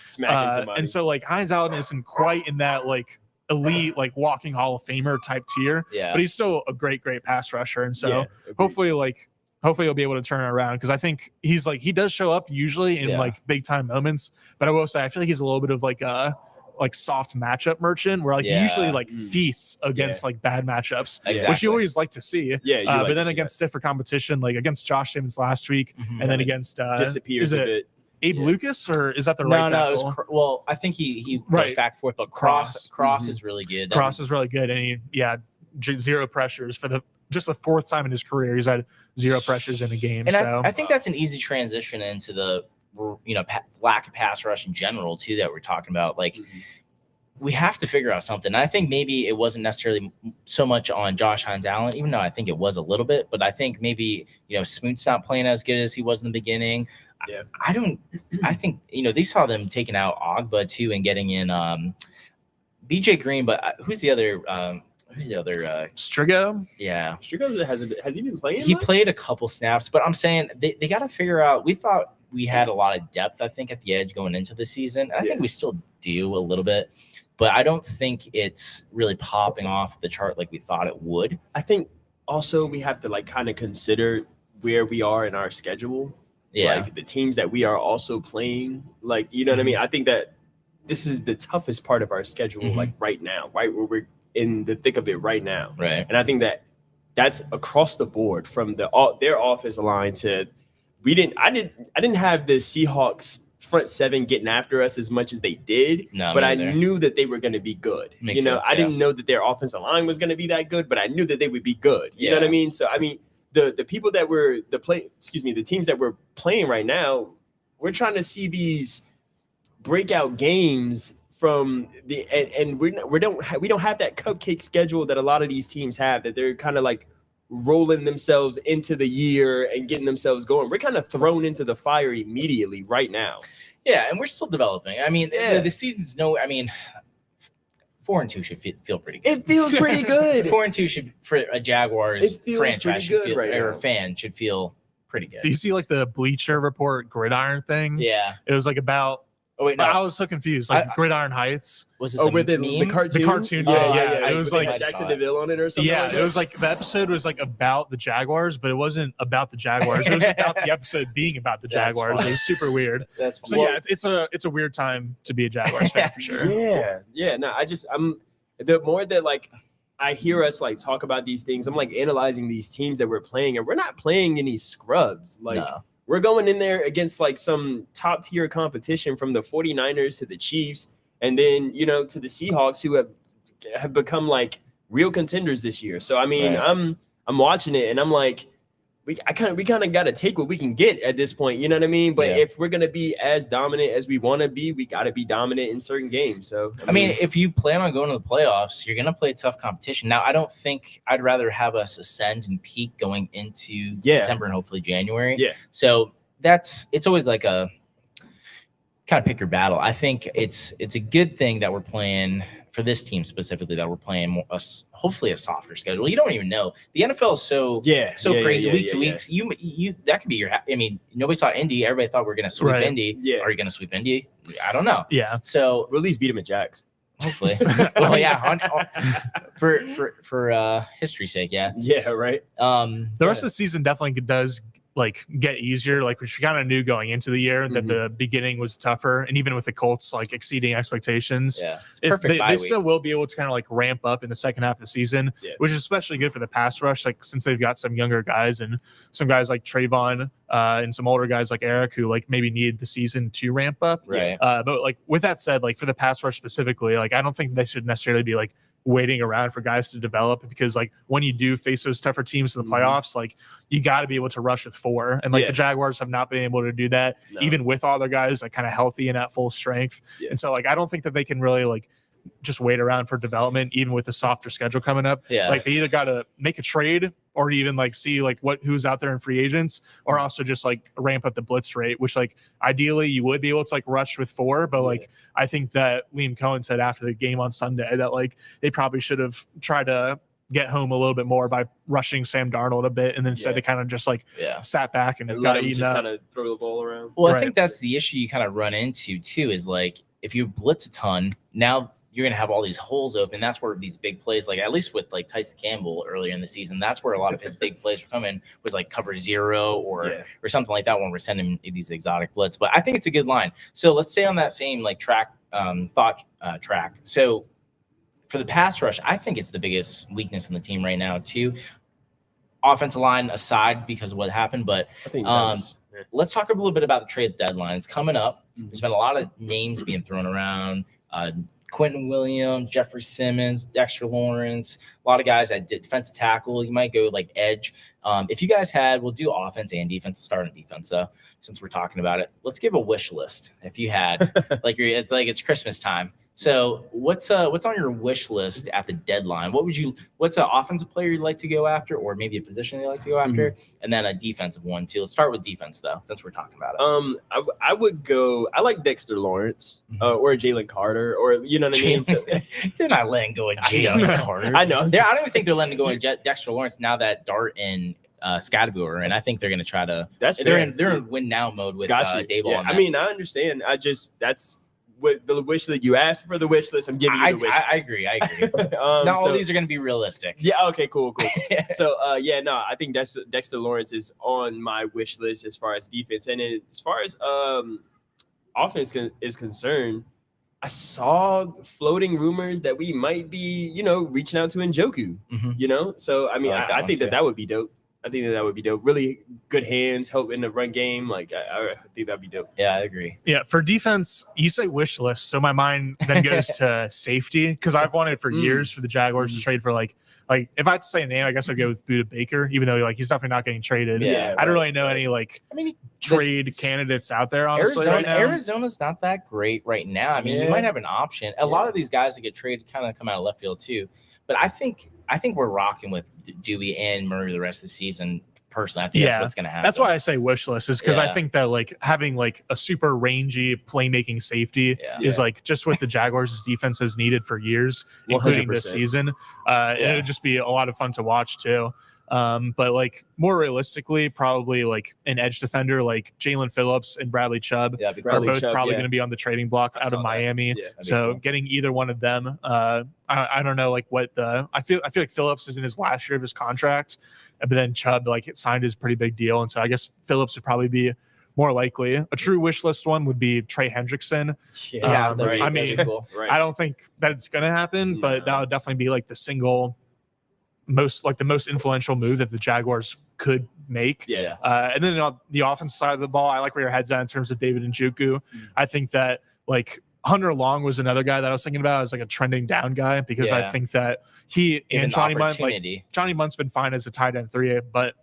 And so like Hines-Allen isn't quite in that like elite like walking Hall of Famer type tier, but he's still a great pass rusher. And so hopefully he'll be able to turn it around, because I think he's like he does show up usually in like big time moments, but I will say I feel like he's a little bit of like a soft matchup merchant where like he usually like feasts against like bad matchups, which you always like to see. But then against stiffer competition, like against Josh Simmons last week, and then against disappears a bit. Abe Lucas, or is that the right tackle? Well, I think he goes back and forth, but Cross is really good. Cross is really good, and he 0 pressures for just the 4th time in his career. He's had 0 pressures in a game. And so I think that's an easy transition into the lack of pass rush in general too that we're talking about. Like we have to figure out something. I think maybe it wasn't necessarily so much on Josh Hines-Allen, even though I think it was a little bit, but I think maybe Smoot's not playing as good as he was in the beginning. I think they saw them taking out Ogba too and getting in BJ Green, but who's the other Strigo? Yeah, Strigo has he been playing? He played a couple snaps, but I'm saying they got to figure out. We thought we had a lot of depth, I think, at the edge going into the season. I think we still do a little bit, but I don't think it's really popping off the chart like we thought it would. I think also we have to like kind of consider where we are in our schedule. Like the teams that we are also playing, like, you know what I mean? I think that this is the toughest part of our schedule, like right now, right where we're in the thick of it right now. Right. And I think that that's across the board from their offensive line to I didn't have the Seahawks front 7 getting after us as much as they did, but I knew that they were going to be good. I didn't know that their offensive line was going to be that good, but I knew that they would be good. You know what I mean? So I mean, the people that were the teams that we're playing right now, we're trying to see these breakout games from and we don't have that cupcake schedule that a lot of these teams have, that they're kind of like rolling themselves into the year and getting themselves going. We're kind of thrown into the fire immediately right now. Yeah, and we're still developing. I mean, the season's 4-2 should feel pretty good. It feels pretty good. 4-2 should, for a Jaguars franchise, should feel pretty good. Do you see like the Bleacher Report gridiron thing? Yeah. It was like about. Oh wait, no. I was so confused. Like Gridiron Heights. Was it the cartoon? The cartoon. Yeah. It was like Jackson DeVille on it or something. Yeah, it was like the episode was like about the Jaguars, but it wasn't about the Jaguars. It was about the episode being about the Jaguars. It was super weird. That's so yeah, it's a weird time to be a Jaguars fan for sure. Yeah. No, I'm the more that like I hear us like talk about these things, I'm like analyzing these teams that we're playing, and we're not playing any scrubs. Like. No. We're going in there against like some top tier competition from the 49ers to the Chiefs and then, to the Seahawks who have become like real contenders this year. So, I mean, right. I'm watching it and I'm like, we kind of got to take what we can get at this point. You know what I mean? But if we're going to be as dominant as we want to be, we got to be dominant in certain games. So, I mean, if you plan on going to the playoffs, you're going to play tough competition. Now, I don't think I'd rather have us ascend and peak going into December and hopefully January. Yeah. So it's always like a kind of pick your battle. I think it's a good thing that we're playing for this team specifically, that we're playing hopefully a softer schedule. You don't even know. The NFL is so crazy week to week. You that could be your. I mean, nobody saw Indy. Everybody thought we were going to sweep Indy. Yeah. Are you going to sweep Indy? I don't know. Yeah. So we'll at least beat them at Jags. Hopefully. Well, yeah. For history's sake, yeah. Yeah. Right. The rest of the season definitely does like get easier. Like we kind of knew going into the year that the beginning was tougher, and even with the Colts like exceeding expectations, they still will be able to kind of like ramp up in the second half of the season, which is especially good for the pass rush. Like since they've got some younger guys and some guys like Trayvon and some older guys like Eric who like maybe need the season to ramp up. Right. But like with that said, like for the pass rush specifically, like I don't think they should necessarily be like waiting around for guys to develop, because like when you do face those tougher teams in the playoffs, like you got to be able to rush with 4, and like the Jaguars have not been able to do that even with all their guys like kind of healthy and at full strength. And so like I don't think that they can really like just wait around for development, even with the softer schedule coming up. Like they either got to make a trade or even like see like who's out there in free agents, or also just like ramp up the blitz rate, which like ideally you would be able to like rush with 4. But like I think that Liam Cohen said after the game on Sunday that like they probably should have tried to get home a little bit more by rushing Sam Darnold a bit, and then instead they kind of just like sat back and got eaten up. Kind of throw the ball around. Well, I think that's the issue you kind of run into too, is like if you blitz a ton, now you're going to have all these holes open. That's where these big plays, like at least with like Tyson Campbell earlier in the season, that's where a lot of his big plays were coming, was like cover 0 or something like that when we're sending these exotic blitz. But I think it's a good line. So let's stay on that same like track. So for the pass rush, I think it's the biggest weakness in the team right now too. Offensive line aside because of what happened, but I think let's talk a little bit about the trade deadline. It's coming up. There's been a lot of names being thrown around. Quentin Williams, Jeffrey Simmons, Dexter Lawrence, a lot of guys at defensive tackle. You might go like edge. If you guys we'll do offense and defense, start on defense though, since we're talking about it. Let's give a wish list. If you had it's Christmas time. So what's on your wish list at the deadline? What's an offensive player you'd like to go after, or maybe a position you'd like to go after, and then a defensive one too? Let's start with defense though, since we're talking about it. I would go. I like Dexter Lawrence or Jalen Carter, or you know what I mean. So, they're not letting go of Jalen Carter. I know. I don't even think they're letting go of Dexter Lawrence now that Dart and Scadaboo, and I think they're going to try to. They're in win now mode with Daboll. I mean, I understand. That's what the wish list you asked for. The wish list I'm giving you. The wish list. I agree. Not all these are going to be realistic. Yeah. Okay. Cool. So I think Dexter Lawrence is on my wish list as far as defense, and as far as offense is concerned. I saw floating rumors that we might be, reaching out to Njoku, So, I mean, I think that would be dope. I think that would be dope. Really good hands, help in the run game. Like, I think that'd be dope. Yeah, I agree. Yeah, for defense, you say wish list. So my mind then goes to safety, because I've wanted for years for the Jaguars to trade for like if I had to say a name, I guess I'd go with Budda Baker, even though he's definitely not getting traded. Yeah, I don't really know any trade candidates out there, honestly. Arizona's not that great right now. I mean, you might have an option. A lot of these guys that get traded kind of come out of left field too. But I think I think we're rocking with Dewey and Murray the rest of the season. Personally, I think that's what's going to happen. That's why I say wish list, is because I think that like having like a super rangy playmaking safety is like just what the Jaguars' defense has needed for years, including 100%. This season. It would just be a lot of fun to watch too. But like more realistically, probably like an edge defender like Jalen Phillips and Bradley Chubb are both probably going to be on the trading block out of Miami. So getting either one of them, I don't know like what I feel like Phillips is in his last year of his contract, but then Chubb like signed his pretty big deal, and so I guess Phillips would probably be more likely. A true wish list one would be Trey Hendrickson. I mean, cool. I don't think that it's going to happen, but that would definitely be like the most influential move that the Jaguars could make. And then on the offensive side of the ball, I like where your head's at in terms of David Njoku. I think that like Hunter Long was another guy that I was thinking about as like a trending down guy, because I think that he and Johnny Munt's been fine as a tight end 3, but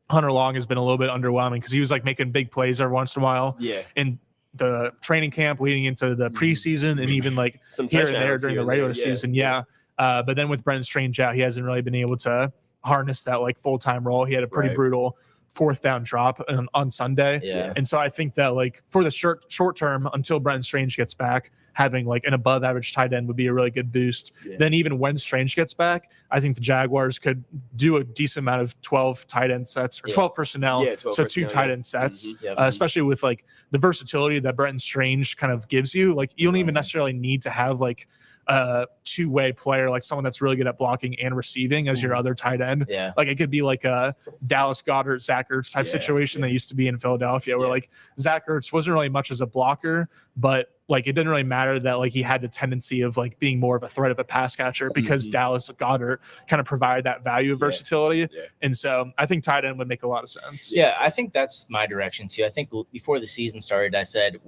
Hunter Long has been a little bit underwhelming because he was like making big plays every once in a while. In the training camp leading into the preseason and even like some here and there during the regular season. But then with Brendan Strange out, he hasn't really been able to harness that like full-time role. He had a pretty brutal 4th down drop on Sunday. And so I think that like for the short term, until Brendan Strange gets back, having like an above average tight end would be a really good boost. Then even when Strange gets back, I think the Jaguars could do a decent amount of 12 tight end sets or 12 personnel. 12 2 tight end sets, especially with like the versatility that Brendan Strange kind of gives you. Like you don't even necessarily need to have like a two-way player, like someone that's really good at blocking and receiving as your other tight end. Like it could be like a Dallas Goedert, Zach Ertz type situation that used to be in Philadelphia, where like Zach Ertz wasn't really much as a blocker, but like it didn't really matter that like he had the tendency of like being more of a threat of a pass catcher because Dallas Goedert kind of provided that value of versatility. And so I think tight end would make a lot of sense. I think that's my direction too. I think before the season started, I said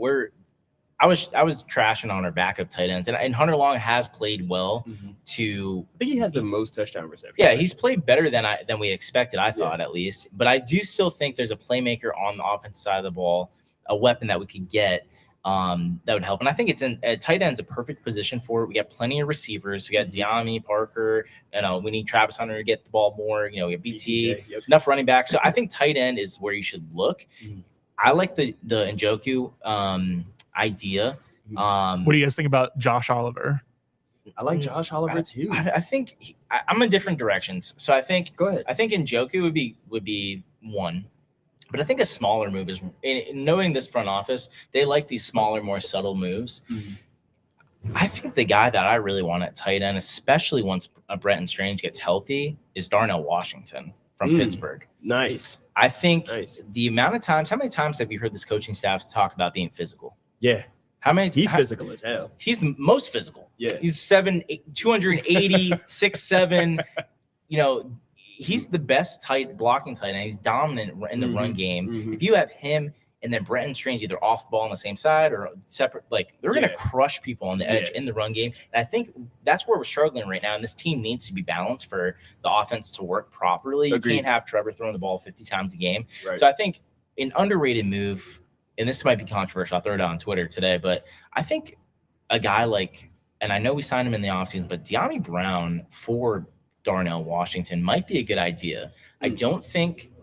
I was trashing on our backup tight ends, and Hunter Long has played well. I think he has the most touchdown reception. He's played better than we expected. I thought at least, but I do still think there's a playmaker on the offensive side of the ball, a weapon that we could get that would help. And I think it's tight end's a perfect position for it. We got plenty of receivers. We got Diami, Parker. We need Travis Hunter to get the ball more. We have BT, enough running backs. So I think tight end is where you should look. I like the Njoku idea. What do you guys think about Josh Oliver? I like Josh Oliver too. I think I'm in different directions. So I think go ahead. I think Njoku would be one, but I think a smaller move is, knowing this front office, they like these smaller, more subtle moves. I think the guy that I really want at tight end, especially once Brenton Strange gets healthy, is Darnell Washington from Pittsburgh. Nice. I think the amount of times, how many times have you heard this coaching staff talk about being physical? How many? He's physical as hell. He's the most physical. He's 280, 6'7". He's the best blocking tight end. He's dominant in the run game. If you have him and then Brenton Strange either off the ball on the same side or separate, like they're going to crush people on the edge in the run game. And I think that's where we're struggling right now. And this team needs to be balanced for the offense to work properly. You can't have Trevor throwing the ball 50 times a game. So I think an underrated move, and this might be controversial, I'll throw it out on Twitter today, but I think a guy like, and I know we signed him in the offseason, but De'Ami Brown for Darnell Washington might be a good idea. I don't think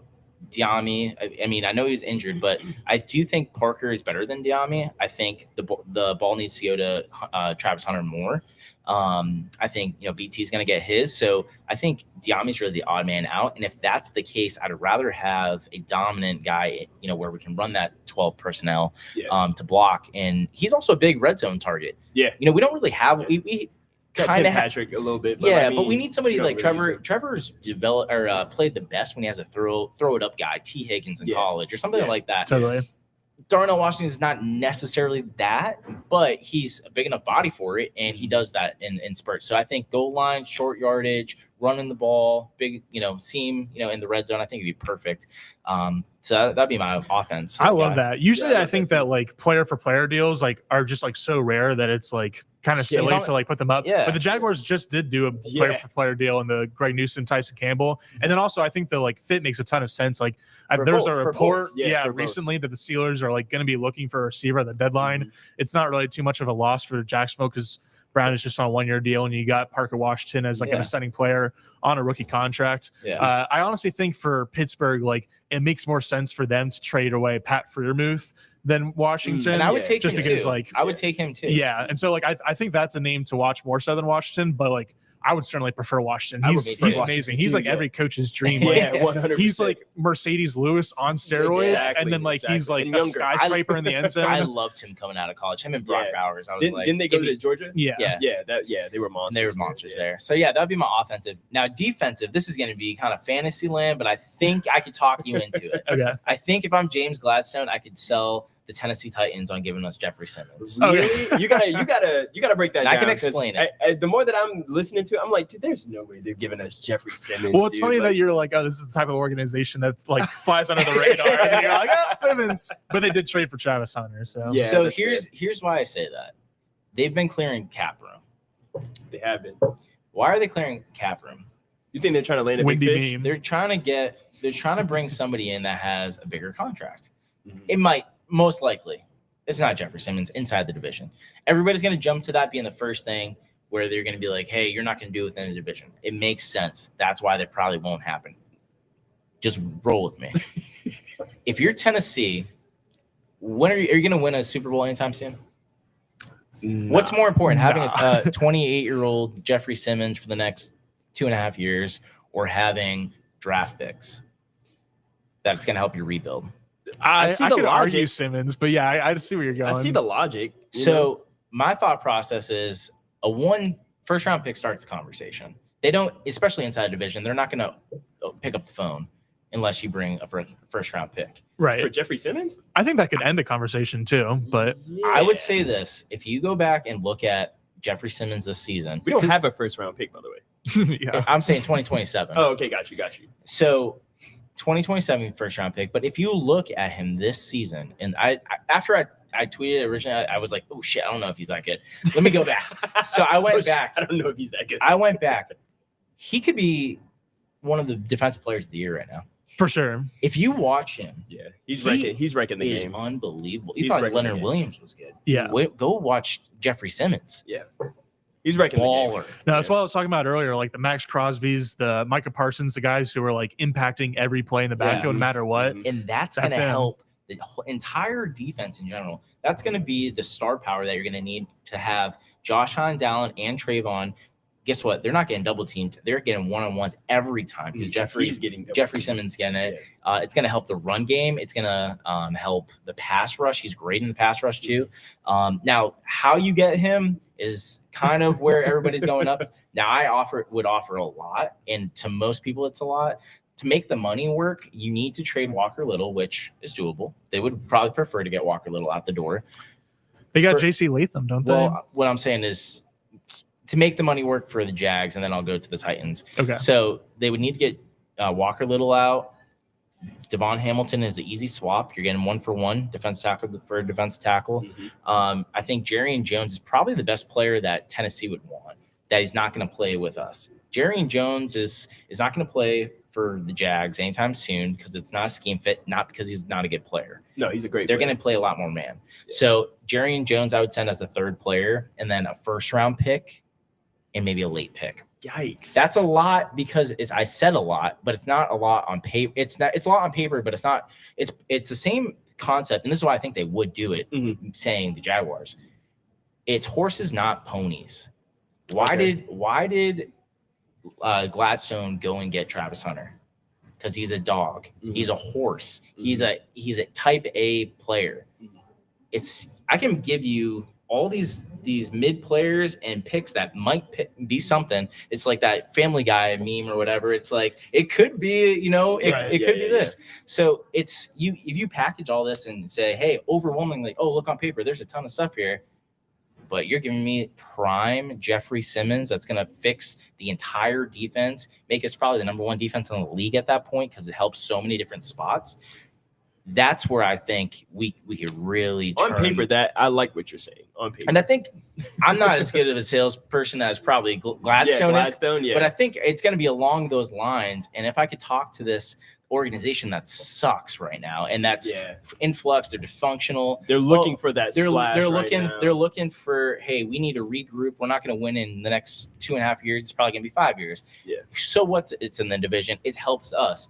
De'Ami, I mean, I know he was injured, but I do think Parker is better than De'Ami. I think the ball needs to go to Travis Hunter more. I think, BT is going to get his. So I think De'Ami's really the odd man out. And if that's the case, I'd rather have a dominant guy, where we can run that 12 personnel to block. And he's also a big red zone target. We don't really have, we kind of Patrick a little bit. But but we need somebody like Trevor. Trevor's developed or played the best when he has a throw it up guy, T. Higgins in college or something like that. Totally. Darnell Washington is not necessarily that, but he's a big enough body for it, and he does that in spurts. So I think goal line, short yardage, running the ball, big, seam, in the red zone, I think it'd be perfect. So that'd be my offense. I love that. Usually I think that like player for player deals like are just like so rare that it's like kind of silly to like put them up. But the Jaguars just did do a player for player deal in the Greg Newsome, Tyson Campbell. And then also I think the like fit makes a ton of sense. Like there was a report recently that the Steelers are like going to be looking for a receiver at the deadline. It's not really too much of a loss for Jacksonville because Brown is just on a 1-year deal, and you got Parker Washington as like an ascending player on a rookie contract. Yeah. I honestly think for Pittsburgh, like it makes more sense for them to trade away Pat Freiermuth than Washington. And I would take just him because too. like I would take him too. Yeah, and so like I think that's a name to watch more so than Washington, but like I would certainly prefer Washington. He's amazing. He's like every coach's dream. Like, 100%. He's like Mercedes Lewis on steroids, and then like he's like a skyscraper in the end zone. I loved him coming out of college. Him and Brock Bowers. I was didn't they go to Georgia? Yeah, they were monsters. They were monsters there. So yeah, that'd be my offensive. Now defensive, this is going to be kind of fantasy land, but I think I could talk you into it. Okay. I think if I'm James Gladstone, I could sell the Tennessee Titans on giving us Jeffrey Simmons. Really? you gotta break that down. I can explain it. The more that I'm listening to it, I'm like, dude, there's no way they're giving us Jeffrey Simmons. Well, it's funny that you're like, oh, this is the type of organization that's like flies under the radar, and then you're like, oh, Simmons. But they did trade for Travis Hunter, so So here's why I say that. They've been clearing cap room. They have been. Why are they clearing cap room? You think they're trying to land a big Windy fish? Beam. They're trying to bring somebody in that has a bigger contract. It might. Most likely, it's not Jeffrey Simmons inside the division. Everybody's going to jump to that being the first thing where they're going to be like, hey, you're not going to do it within the division. It makes sense. That's why that probably won't happen. Just roll with me. If you're Tennessee, when are you going to win a Super Bowl anytime soon? What's more important, having a 28-year-old Jeffrey Simmons for the next 2.5 years or having draft picks that's going to help you rebuild? I could argue Simmons, but yeah, I see where you're going. I see the logic. So my thought process is first round pick starts the conversation. They don't, especially inside a division, they're not going to pick up the phone unless you bring a first round pick. Right. For Jeffrey Simmons? I think that could end the conversation too, but I would say this. If you go back and look at Jeffrey Simmons this season. We don't have a first round pick, by the way. Yeah. I'm saying 2027. Oh, okay. Got you. So 2027 first round pick. But if you look at him this season, and after I tweeted originally, I was like, oh shit, I don't know if he's that good. Let me go back. So I went back. I don't know if he's that good. I went back. He could be one of the defensive players of the year right now. For sure. If you watch him, he's wrecking the game. Unbelievable. You thought Leonard Williams was good. Yeah. Go watch Jeffrey Simmons. Yeah. He's wrecking baller. The game. No, that's what I was talking about earlier. Like the Max Crosby's, the Micah Parsons, the guys who are like impacting every play in the backfield, no matter what. And that's going to help the entire defense in general. That's going to be the star power that you're going to need to have Josh Hines, Allen, and Trayvon. Guess what? They're not getting double teamed. They're getting one-on-ones every time because Jeffrey Simmons getting it. It's going to help the run game. It's going to help the pass rush. He's great in the pass rush too. Now, how you get him is kind of where everybody's going up. Now, I would offer a lot, and to most people, it's a lot. To make the money work, you need to trade Walker Little, which is doable. They would probably prefer to get Walker Little out the door. They got J.C. Latham, don't they? Well, what I'm saying is, to make the money work for the Jags, and then I'll go to the Titans. Okay. So they would need to get Walker Little out. Devon Hamilton is the easy swap. You're getting 1-for-1 defense tackle for a defense tackle. Mm-hmm. I think Jerry Jones is probably the best player that Tennessee would want, that he's not going to play with us. Jerry Jones is not going to play for the Jags anytime soon because it's not a scheme fit, not because he's not a good player. No, he's a great player. They're going to play a lot more man. Yeah. So Jerry Jones I would send as the third player, and then a first-round pick and maybe a late pick. Yikes. That's a lot because I said a lot, but it's not a lot on paper. It's a lot on paper, but it's not. It's the same concept, and this is why I think they would do it, saying the Jaguars. It's horses, not ponies. Why did Gladstone go and get Travis Hunter? Because he's a dog. Mm-hmm. He's a horse. Mm-hmm. He's a type A player. Mm-hmm. I can give you all these mid players and picks that might be something. It's like that Family Guy meme or whatever. It's like it could be, it could be this. So it's if you package all this and say, hey, overwhelmingly, oh, look on paper, there's a ton of stuff here. But you're giving me prime Jeffrey Simmons that's going to fix the entire defense, make us probably the number one defense in the league at that point because it helps so many different spots. that's where I think we could really turn. On paper, that I like what you're saying on paper. And I think I'm not as good of a salesperson as probably Gladstone is, but I think it's going to be along those lines. And if I could talk to this organization that sucks right now, and that's in flux, they're dysfunctional. They're looking for that splash. They're looking for, hey, we need to regroup. We're not going to win in the next 2.5 years. It's probably going to be 5 years. Yeah. So what's it's in the division? It helps us,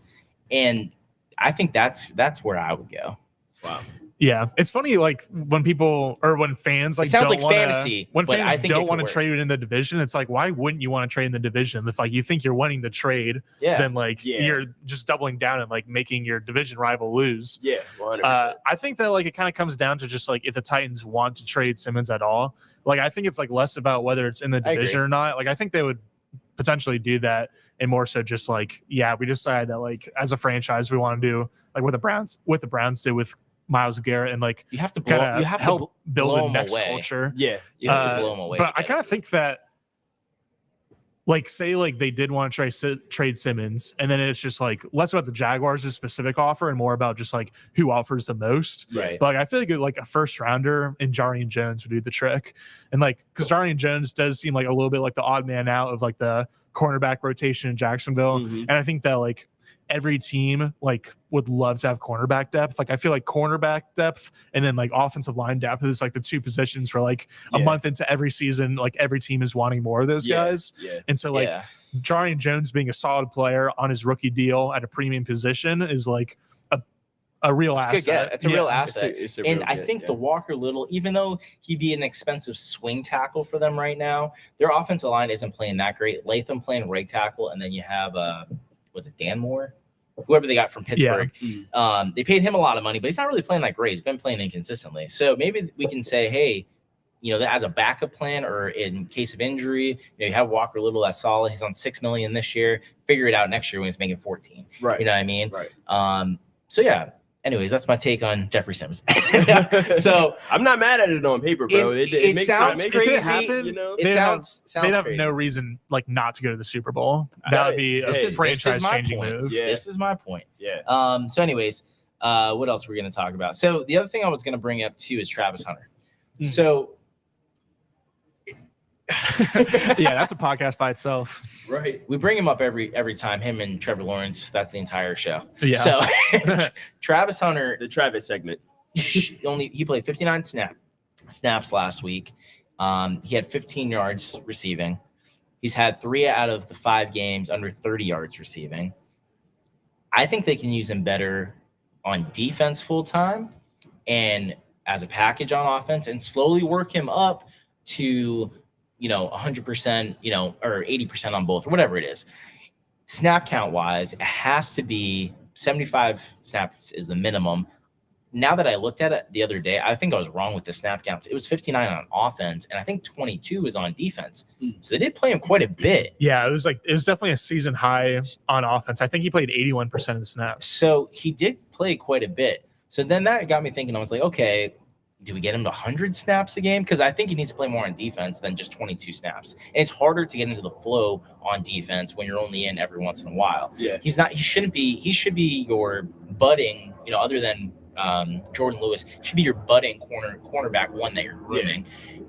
and I think that's where I would go. Wow. Yeah, it's funny, like when fans like it sounds don't like wanna, fantasy. When fans don't want to trade in the division, it's like, why wouldn't you want to trade in the division? If like you think you're winning the trade, then like you're just doubling down and like making your division rival lose. Yeah, 100%. I think that like it kind of comes down to just like if the Titans want to trade Simmons at all. Like I think it's like less about whether it's in the division or not. Like I think they would potentially do that, and more so just like, we decided that like as a franchise we want to do like what the Browns did with Myles Garrett, and like you have to help build a next away. Culture. Yeah, you have to blow them away. But I kind of think that, like, say like they did want to trade Simmons, and then it's just like less about the Jaguars' specific offer and more about just like who offers the most. Right. But like I feel like a first rounder in Jarian Jones would do the trick, and like because Jarian Jones does seem like a little bit like the odd man out of like the cornerback rotation in Jacksonville, and I think that like every team like would love to have cornerback depth. Like I feel like cornerback depth and then like offensive line depth is like the two positions for like a month into every season. Like every team is wanting more of those guys. Yeah. And so like Jarian Jones being a solid player on his rookie deal at a premium position is like a real asset. It's a real asset. It's I think the Walker Little, even though he'd be an expensive swing tackle for them right now, their offensive line isn't playing that great. Latham playing right tackle, and then you have was it Dan Moore? Whoever they got from Pittsburgh. Yeah. They paid him a lot of money, but he's not really playing that great. He's been playing inconsistently. So maybe we can say, hey, that as a backup plan or in case of injury, you have Walker Little that's solid. He's on $6 million this year. Figure it out next year when he's making 14. Right. You know what I mean? Right. So yeah. Anyways, that's my take on Jeffrey Simmons. So I'm not mad at it on paper, bro. It makes sounds sense. crazy. It happen, it sounds they'd have crazy. no reason like not to go to the Super Bowl. That would be a franchise-changing move. Yeah. This is my point. Yeah. So anyways, what else we're going to talk about? So the other thing I was going to bring up too is Travis Hunter. So that's a podcast by itself. Right. We bring him up every time, him and Trevor Lawrence. That's the entire show. Yeah. So Travis Hunter, the Travis segment. he played 59 snaps last week. He had 15 yards receiving. He's had 3 out of the 5 games under 30 yards receiving. I think they can use him better on defense full time and as a package on offense, and slowly work him up to 100%, or 80% on both, or whatever it is. Snap count wise, it has to be 75 snaps is the minimum. Now that I looked at it the other day, I think I was wrong with the snap counts. It was 59 on offense, and I think 22 was on defense. So they did play him quite a bit. Yeah, it was definitely a season high on offense. I think he played 81% of the snaps. So he did play quite a bit. So then that got me thinking. I was like, okay, do we get him to 100 snaps a game? Because I think he needs to play more on defense than just 22 snaps. And it's harder to get into the flow on defense when you're only in every once in a while. Yeah. He should be your budding, other than Jordan Lewis, should be your budding cornerback 1 that you're grooming,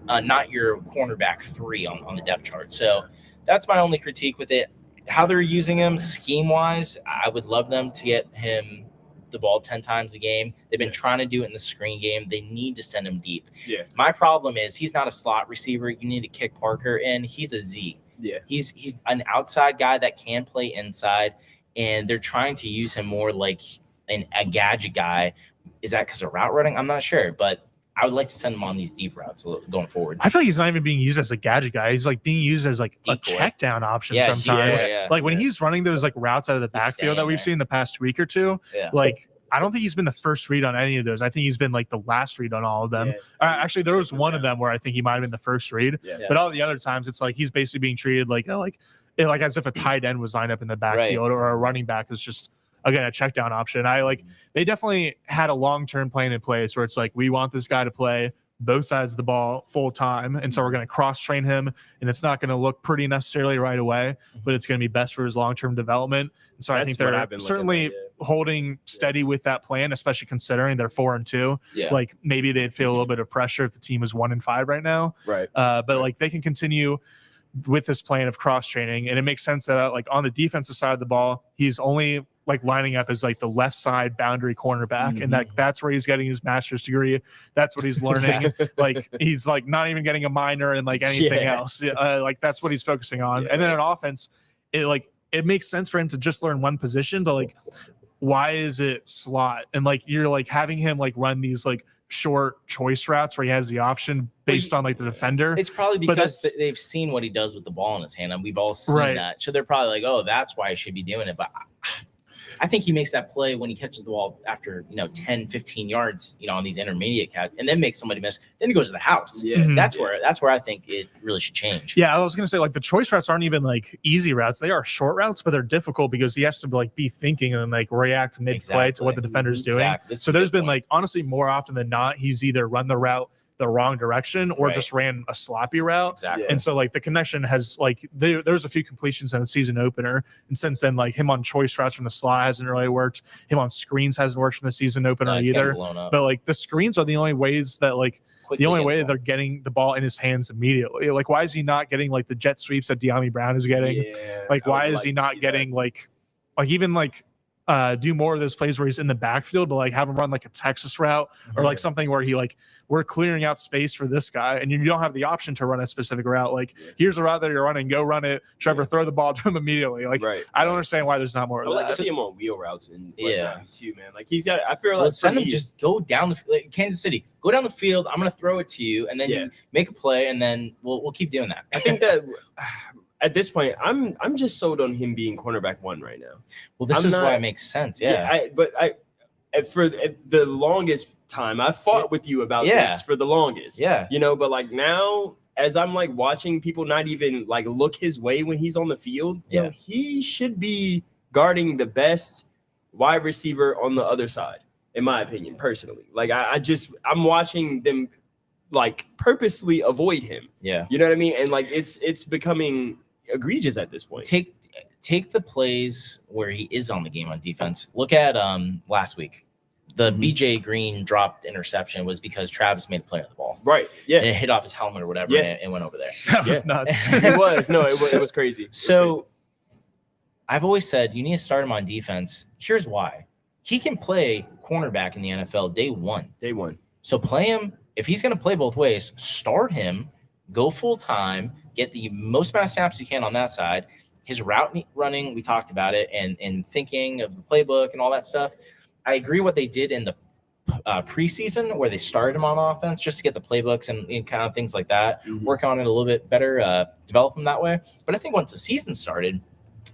not your cornerback 3 on the depth chart. So that's my only critique with it. How they're using him scheme-wise, I would love them to get him the ball 10 times a game. They've been trying to do it in the screen game. They need to send him deep. Yeah. My problem is he's not a slot receiver. You need to kick Parker in. He's a Z. Yeah. He's an outside guy that can play inside, and they're trying to use him more like a gadget guguy. Is that because of route running? I'm not sure, but I would like to send him on these deep routes going forward. I feel like he's not even being used as a gadget guy. He's like being used as like a check down option sometimes. Like when he's running those like routes out of the backfield that we've seen the past week or two, like I don't think he's been the first read on any of those. I think he's been like the last read on all of them. Actually, there was one of them where I think he might have been the first read, but all the other times it's like he's basically being treated like as if a tight end was lined up in the backfield or a running back is just, again, a check down option. They definitely had a long-term plan in place where it's like, we want this guy to play both sides of the ball full time. And so we're going to cross train him, and it's not going to look pretty necessarily right away, but it's going to be best for his long-term development. And so I think they're certainly holding steady with that plan, especially considering they're 4-2. Yeah. Like maybe they'd feel a little bit of pressure if the team is 1-5 right now. Right. But like they can continue with this plan of cross training, and it makes sense that like on the defensive side of the ball, he's only like lining up as like the left side boundary cornerback, and that's where he's getting his master's degree. That's what he's learning. Like he's like not even getting a minor in like anything else. Like that's what he's focusing on. And then on offense, it makes sense for him to just learn one position, but like why is it slot? And like you're like having him like run these like short choice routes where he has the option based on like the defender. It's probably because they've seen what he does with the ball in his hand, and we've all seen that. So they're probably like, oh, that's why I should be doing it. But I think he makes that play when he catches the ball after 10, 15 yards, on these intermediate catch, and then makes somebody miss. Then he goes to the house. Yeah, that's where I think it really should change. Yeah, I was gonna say like the choice routes aren't even like easy routes; they are short routes, but they're difficult because he has to like be thinking and like react mid-play to what the defender's doing. So there's been like honestly more often than not, he's either run the route the wrong direction or just ran a sloppy route. Exactly. And so like the connection has like there's a few completions in the season opener, and since then like him on choice routes from the slot hasn't really worked. Him on screens hasn't worked from the season opener either. But like the screens are the only ways that like quickly the only way that they're getting the ball in his hands immediately. Like why is he not getting like the jet sweeps that De'Ami Brown is getting? Like why is he not getting like even like do more of those plays where he's in the backfield, but like have him run like a Texas route or like something where he like we're clearing out space for this guy, and you don't have the option to run a specific route. Like here's a route that you're running, go run it. Trevor, throw the ball to him immediately. Like I don't understand why there's not more of that. I like to see him on wheel routes and too, man. Like he's got. I feel like send him just go down the Kansas City, go down the field. I'm gonna throw it to you, and then you make a play, and then we'll keep doing that. I think that. At this point, I'm just sold on him being cornerback 1 right now. Well, this is why it makes sense. For the longest time, I fought with you about this for the longest. Yeah. But like now, as I'm like watching people not even like look his way when he's on the field, he should be guarding the best wide receiver on the other side, in my opinion, personally. Like I'm watching them like purposely avoid him. Yeah. You know what I mean? And like it's becoming egregious at this point. Take the plays where he is on the game on defense. Look at last week. The BJ Green dropped interception was because Travis made a play on the ball. Right. Yeah. And it hit off his helmet or whatever and it went over there. That was nuts. It was. No, it was crazy. I've always said you need to start him on defense. Here's why. He can play cornerback in the NFL day one. Day one. So play him. If he's going to play both ways, start him, go full time, get the most amount of snaps you can on that side. His route running, we talked about it, and thinking of the playbook and all that stuff. I agree what they did in the preseason where they started him on offense just to get the playbooks and kind of things like that, work on it a little bit better, develop him that way. But I think once the season started,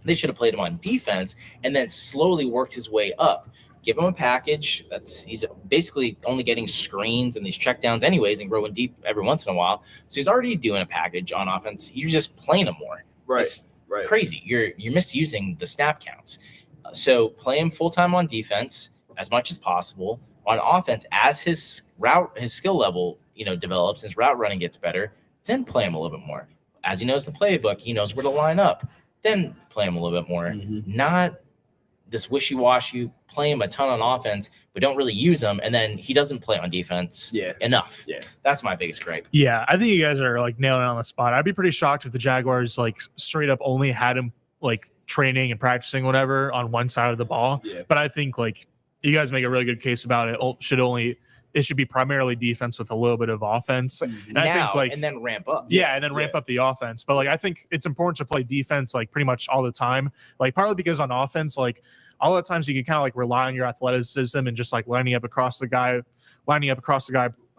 they should have played him on defense and then slowly worked his way up. Give him a package. He's basically only getting screens and these checkdowns anyways and growing deep every once in a while. So he's already doing a package on offense. You're just playing him more. Right. It's crazy. You're misusing the snap counts. So play him full-time on defense as much as possible. On offense, as his skill level, develops, his route running gets better, then play him a little bit more. As he knows the playbook, he knows where to line up. Then play him a little bit more. Not this wishy-washy, play him a ton on offense, but don't really use him, and then he doesn't play on defense enough. Yeah. That's my biggest gripe. Yeah, I think you guys are like nailing it on the spot. I'd be pretty shocked if the Jaguars like straight up only had him like training and practicing whatever on one side of the ball. Yeah. But I think like you guys make a really good case about it. It should be primarily defense with a little bit of offense. And I think and then ramp up. Yeah, and then ramp up the offense. But like I think it's important to play defense like pretty much all the time. Like partly because on offense, like all the times you can kind of like rely on your athleticism and just like lining up across the guy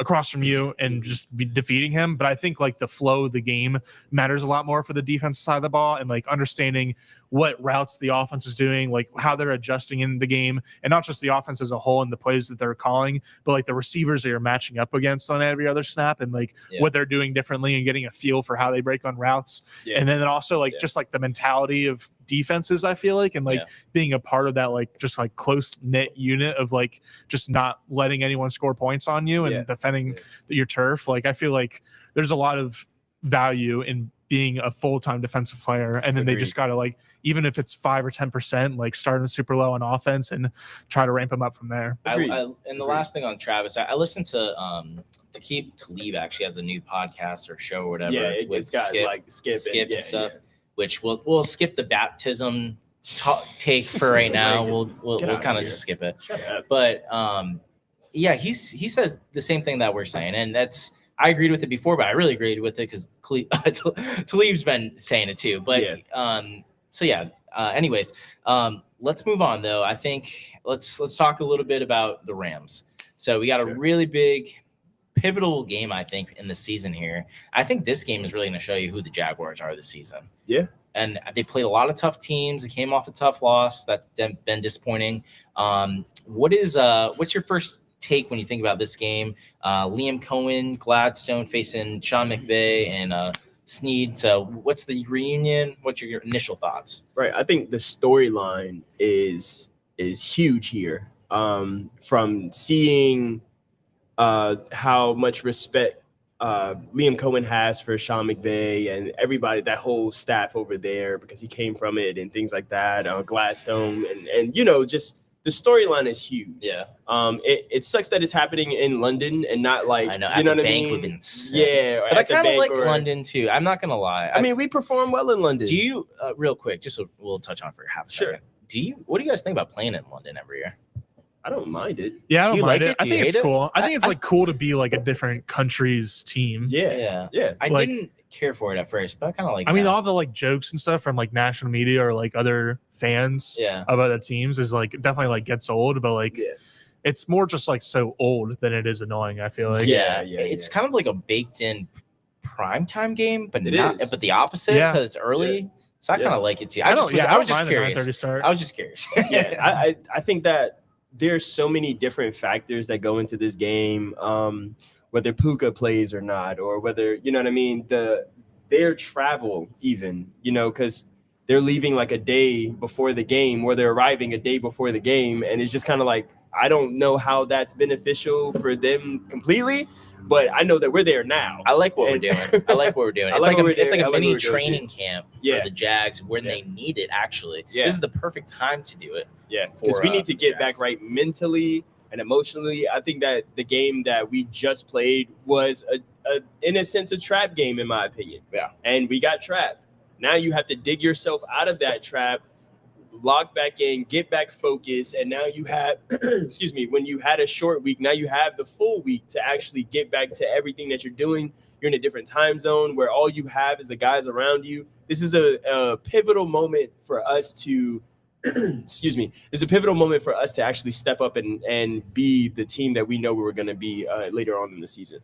across from you and just be defeating him. But I think like the flow of the game matters a lot more for the defensive side of the ball, and like understanding what routes the offense is doing, like how they're adjusting in the game, and not just the offense as a whole and the plays that they're calling, but like the receivers that you're matching up against on every other snap, and like what they're doing differently and getting a feel for how they break on routes. And then also like just like the mentality of defenses, I feel like, and like being a part of that like just like close knit unit of like just not letting anyone score points on you and defending your turf. Like I feel like there's a lot of value in being a full-time defensive player, and then they just got to like, even if it's 5 or 10%, like start him super low on offense and try to ramp him up from there. And the last thing on Travis, I listened to Talib actually has a new podcast or show or whatever. Yeah, it's got Skip and stuff, which we'll skip the baptism take for right now. We'll kind of just skip it. Shut up. But he says the same thing that we're saying, and that's. I agreed with it before, but I really agreed with it because Talib's been saying it too. But anyways, let's move on though. I think let's talk a little bit about the Rams. So we got a really big, pivotal game, I think, in the season here. I think this game is really going to show you who the Jaguars are this season. Yeah. And they played a lot of tough teams. They came off a tough loss. That's been disappointing. What's your first take when you think about this game? Liam Cohen, Gladstone facing Sean McVay and Snead. So what's the reunion? What's your initial thoughts? Right. I think the storyline is huge here. From seeing how much respect Liam Cohen has for Sean McVay and everybody, that whole staff over there, because he came from it and things like that. Gladstone and just the storyline is huge. Yeah. It sucks that it's happening in London and not like, I know, you know what I mean? Would been yeah. But I kind of like London too. I'm not gonna lie. I mean, we perform well in London. Do you real quick? Just we'll touch on for half a second. What do you guys think about playing in London every year? I don't mind it. Yeah, I don't mind it. I think it's cool. I think it's like cool to be like a different country's team. Yeah. I didn't care for it at first, but I kind of like. I mean, all the like jokes and stuff from like national media or like other fans of other teams is like definitely like gets old, but like it's more just like so old than it is annoying. I feel like it's kind of like a baked in primetime game, but but the opposite because it's early. So I kind of like it too. I was just curious. I was just curious. I think that there's so many different factors that go into this game, whether Puka plays or not, or whether, you know what I mean, their travel even, because they're leaving like a day before the game, or they're arriving a day before the game, and it's just kind of like, I don't know how that's beneficial for them completely, but I know that we're there now. I like what we're doing. It's like a mini training camp for the Jags when they need it, actually. Yeah. This is the perfect time to do it. Yeah, because we need to get back right mentally and emotionally. I think that the game that we just played was, in a sense, a trap game, in my opinion. Yeah. And we got trapped. Now you have to dig yourself out of that trap, log back in, get back focused, and now you have, when you had a short week, now you have the full week to actually get back to everything that you're doing. You're in a different time zone where all you have is the guys around you. This is a pivotal moment for us to, it's a pivotal moment for us to actually step up and be the team that we know we were going to be later on in the season.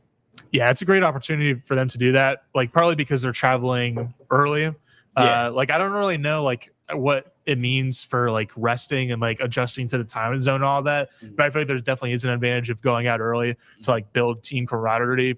Yeah, it's a great opportunity for them to do that, like partly because they're traveling early. Like I don't really know like what it means for like resting and like adjusting to the time zone and all that, but I feel like there definitely is an advantage of going out early to like build team camaraderie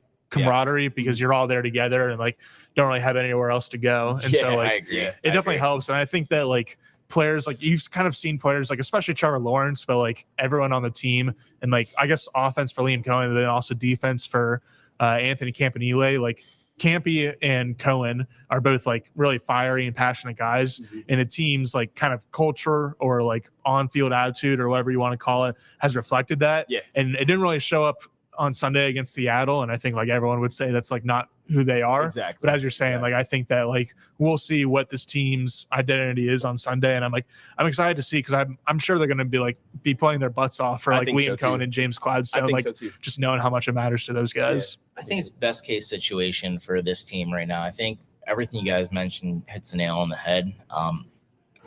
because you're all there together and like don't really have anywhere else to go, and so like it definitely helps. And I think that like players, like you've kind of seen players like especially Trevor Lawrence, but like everyone on the team, and like I guess offense for Liam Cohen, and then also defense for Anthony Campanile, like Campy and Cohen are both like really fiery and passionate guys, and the team's like kind of culture or like on-field attitude or whatever you want to call it has reflected that. And it didn't really show up on Sunday against Seattle, and I think like everyone would say that's like not who they are. Exactly. But as you're saying, like I think that like we'll see what this team's identity is on Sunday, and I'm excited to see, because I'm sure they're going to be playing their butts off for like Liam Cohen and James Gladstone, like just knowing how much it matters to those guys. I think it's best case situation for this team right now. I think everything you guys mentioned hits the nail on the head.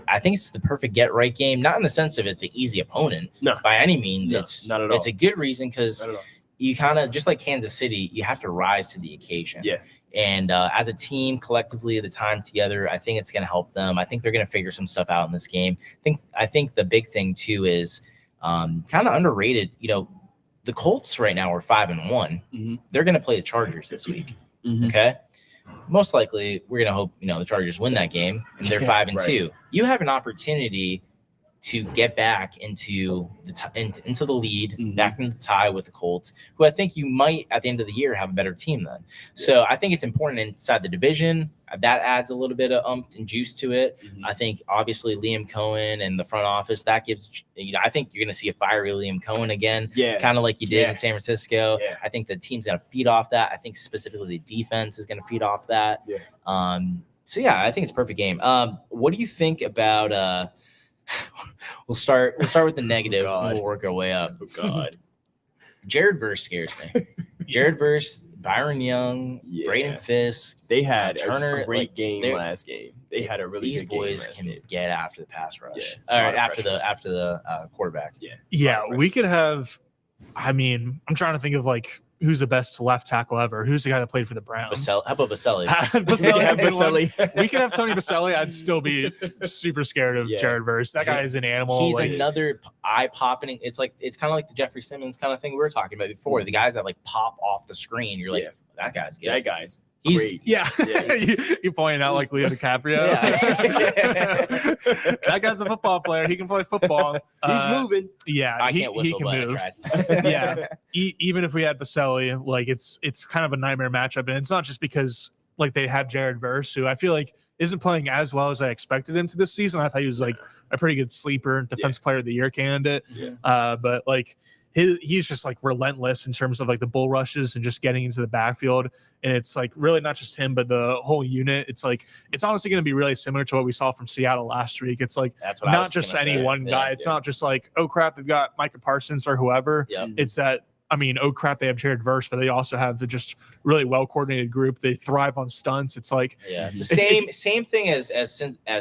I think it's the perfect get right game, not in the sense of it's an easy opponent by any means. It's not at all. It's a good reason because you kind of, just like Kansas City, you have to rise to the occasion. And as a team, collectively, the time together, I think it's going to help them. I think they're going to figure some stuff out in this game. I think the big thing too is kind of underrated. The Colts right now are 5-1. They're going to play the Chargers this week. Okay. Most likely, we're going to hope the Chargers win that game, and they're 5-2. You have an opportunity to get back into the lead, back into the tie with the Colts, who I think you might at the end of the year have a better team then. So I think it's important inside the division. That adds a little bit of oomph and juice to it. I think obviously Liam Cohen and the front office, that gives, I think you're going to see a fiery Liam Cohen again, kind of like you did in San Francisco. I think the team's going to feed off that. I think specifically the defense is going to feed off that. So I think it's a perfect game. What do you think about we'll start with the negative and we'll work our way up. Jared Verse scares me. Jared Verse, Byron Young, Braden Fisk. They had Turner, a great game last game. They had a really good game. These boys can get after the pass rush. After the quarterback. We could have. I mean, I'm trying to think of like who's the best left tackle ever. Who's the guy that played for the Browns? How about Baselli? Baselli. We could have Tony Baselli. I'd still be super scared of Jared Verse. That guy is an animal. He's another eye-popping. It's kind of like the Jeffrey Simmons kind of thing we were talking about before. The guys that like pop off the screen. You're like, that guy's good. That guy's great. You pointing out like Leo DiCaprio. That guy's a football player. He can play football. He's moving. I can't whistle, he can move. Even if we had Baselli, like it's kind of a nightmare matchup, and it's not just because like they had Jared Verse, who I feel like isn't playing as well as I expected him to this season. I thought he was like a pretty good sleeper, defensive player of the year candidate. But like he's just like relentless in terms of like the bull rushes and just getting into the backfield. And it's like really not just him, but the whole unit. It's like, it's honestly going to be really similar to what we saw from Seattle last week. It's like not just any one guy. It's not just like, oh crap, they've got Micah Parsons or whoever. It's that, I mean, oh crap, they have Jared Verse, but they also have the just really well coordinated group. They thrive on stunts. It's like it's the same thing as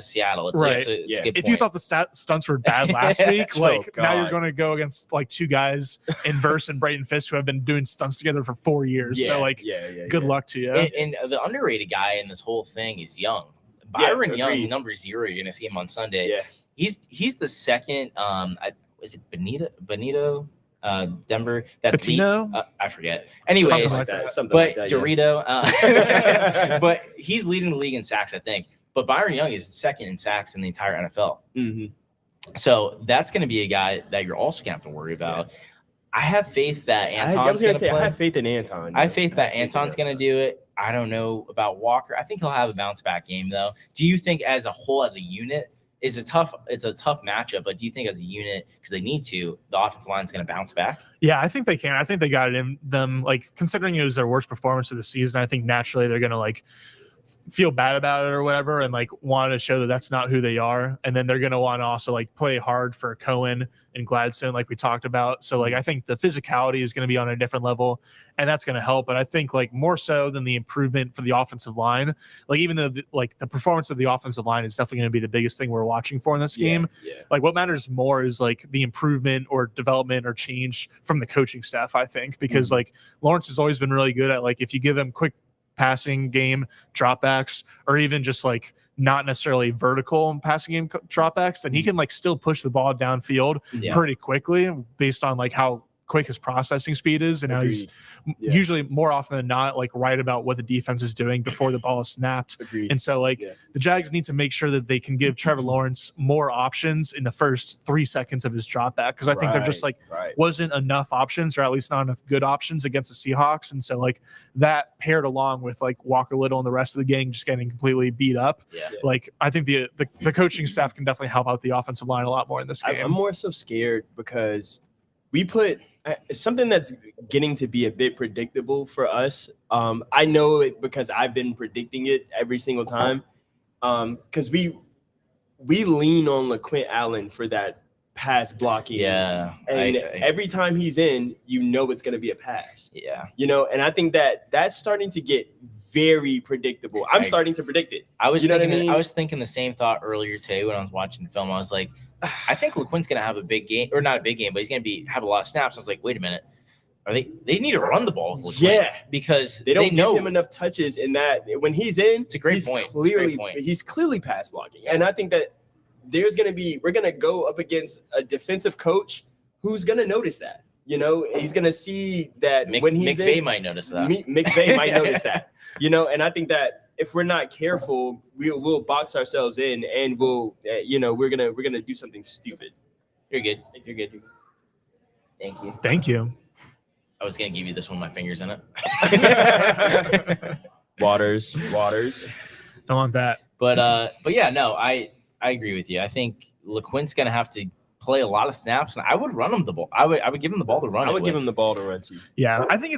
Seattle. It's right. It's a good if point. You thought the stunts were bad last week, now you're going to go against like two guys in Verse and Braden Fisk who have been doing stunts together for 4 years. So like, good luck to you. And the underrated guy in this whole thing is Young. Byron Young, number 0. You're going to see him on Sunday. He's the second. Is it Benito? Denver, that I forget. Anyways, something like that, Dorito. But he's leading the league in sacks, I think. But Byron Young is second in sacks in the entire NFL. So that's going to be a guy that you're also going to have to worry about. I have faith that Anton's going to play. I have faith in Anton. I have faith that Anton's going to do it. I don't know about Walker. I think he'll have a bounce back game though. Do you think as a whole, as a unit? It's a tough matchup, but do you think as a unit, because they need to, the offensive line is going to bounce back? Yeah, I think they can. I think they got it in them. Like considering it was their worst performance of the season, I think naturally they're going to like feel bad about it or whatever, and like want to show that that's not who they are. And then they're going to want to also like play hard for Cohen and Gladstone, like we talked about. So like I think the physicality is going to be on a different level, and that's going to help. But I think like more so than the improvement for the offensive line, like even though the performance of the offensive line is definitely going to be the biggest thing we're watching for in this game. Like what matters more is like the improvement or development or change from the coaching staff, I think, because like Lawrence has always been really good at like if you give him quick passing game dropbacks or even just like not necessarily vertical passing game dropbacks, and he can like still push the ball downfield pretty quickly based on like how quick his processing speed is and how he's usually more often than not like right about what the defense is doing before the ball is snapped. And so like the Jags need to make sure that they can give Trevor Lawrence more options in the first 3 seconds of his drop back, because I think there just like wasn't enough options, or at least not enough good options against the Seahawks. And so like that paired along with like Walker Little and the rest of the gang just getting completely beat up. Like I think the coaching staff can definitely help out the offensive line a lot more in this game. I'm more so scared because we put something that's getting to be a bit predictable for us. I know it because I've been predicting it every single time. Because we lean on LaQuint Allen for that pass blocking. And every time he's in, you know it's going to be a pass. You know, and I think that's starting to get very predictable. I'm starting to predict it. I was thinking the same thought earlier today when I was watching the film. I was like, I think LaQuint's going to have a big game, or not a big game, but he's going to have a lot of snaps. I was like, wait a minute. They need to run the ball with LaQuint because they don't give him enough touches in that when he's in. It's a great point. He's clearly pass blocking. And I think that we're going to go up against a defensive coach who's going to notice that. You know, he's going to see that when he's McVay might notice that. McVay might notice that. You know, and I think that if we're not careful, we'll box ourselves in, and we'll we're gonna do something stupid. You're good. Thank you. Thank you. I was gonna give you this one with my fingers in it. Waters. I want that. But yeah, no, I agree with you. I think LeQuint's gonna have to play a lot of snaps, and I would run him the ball. I would give him the ball to run. I would give him the ball to run too. Yeah, I think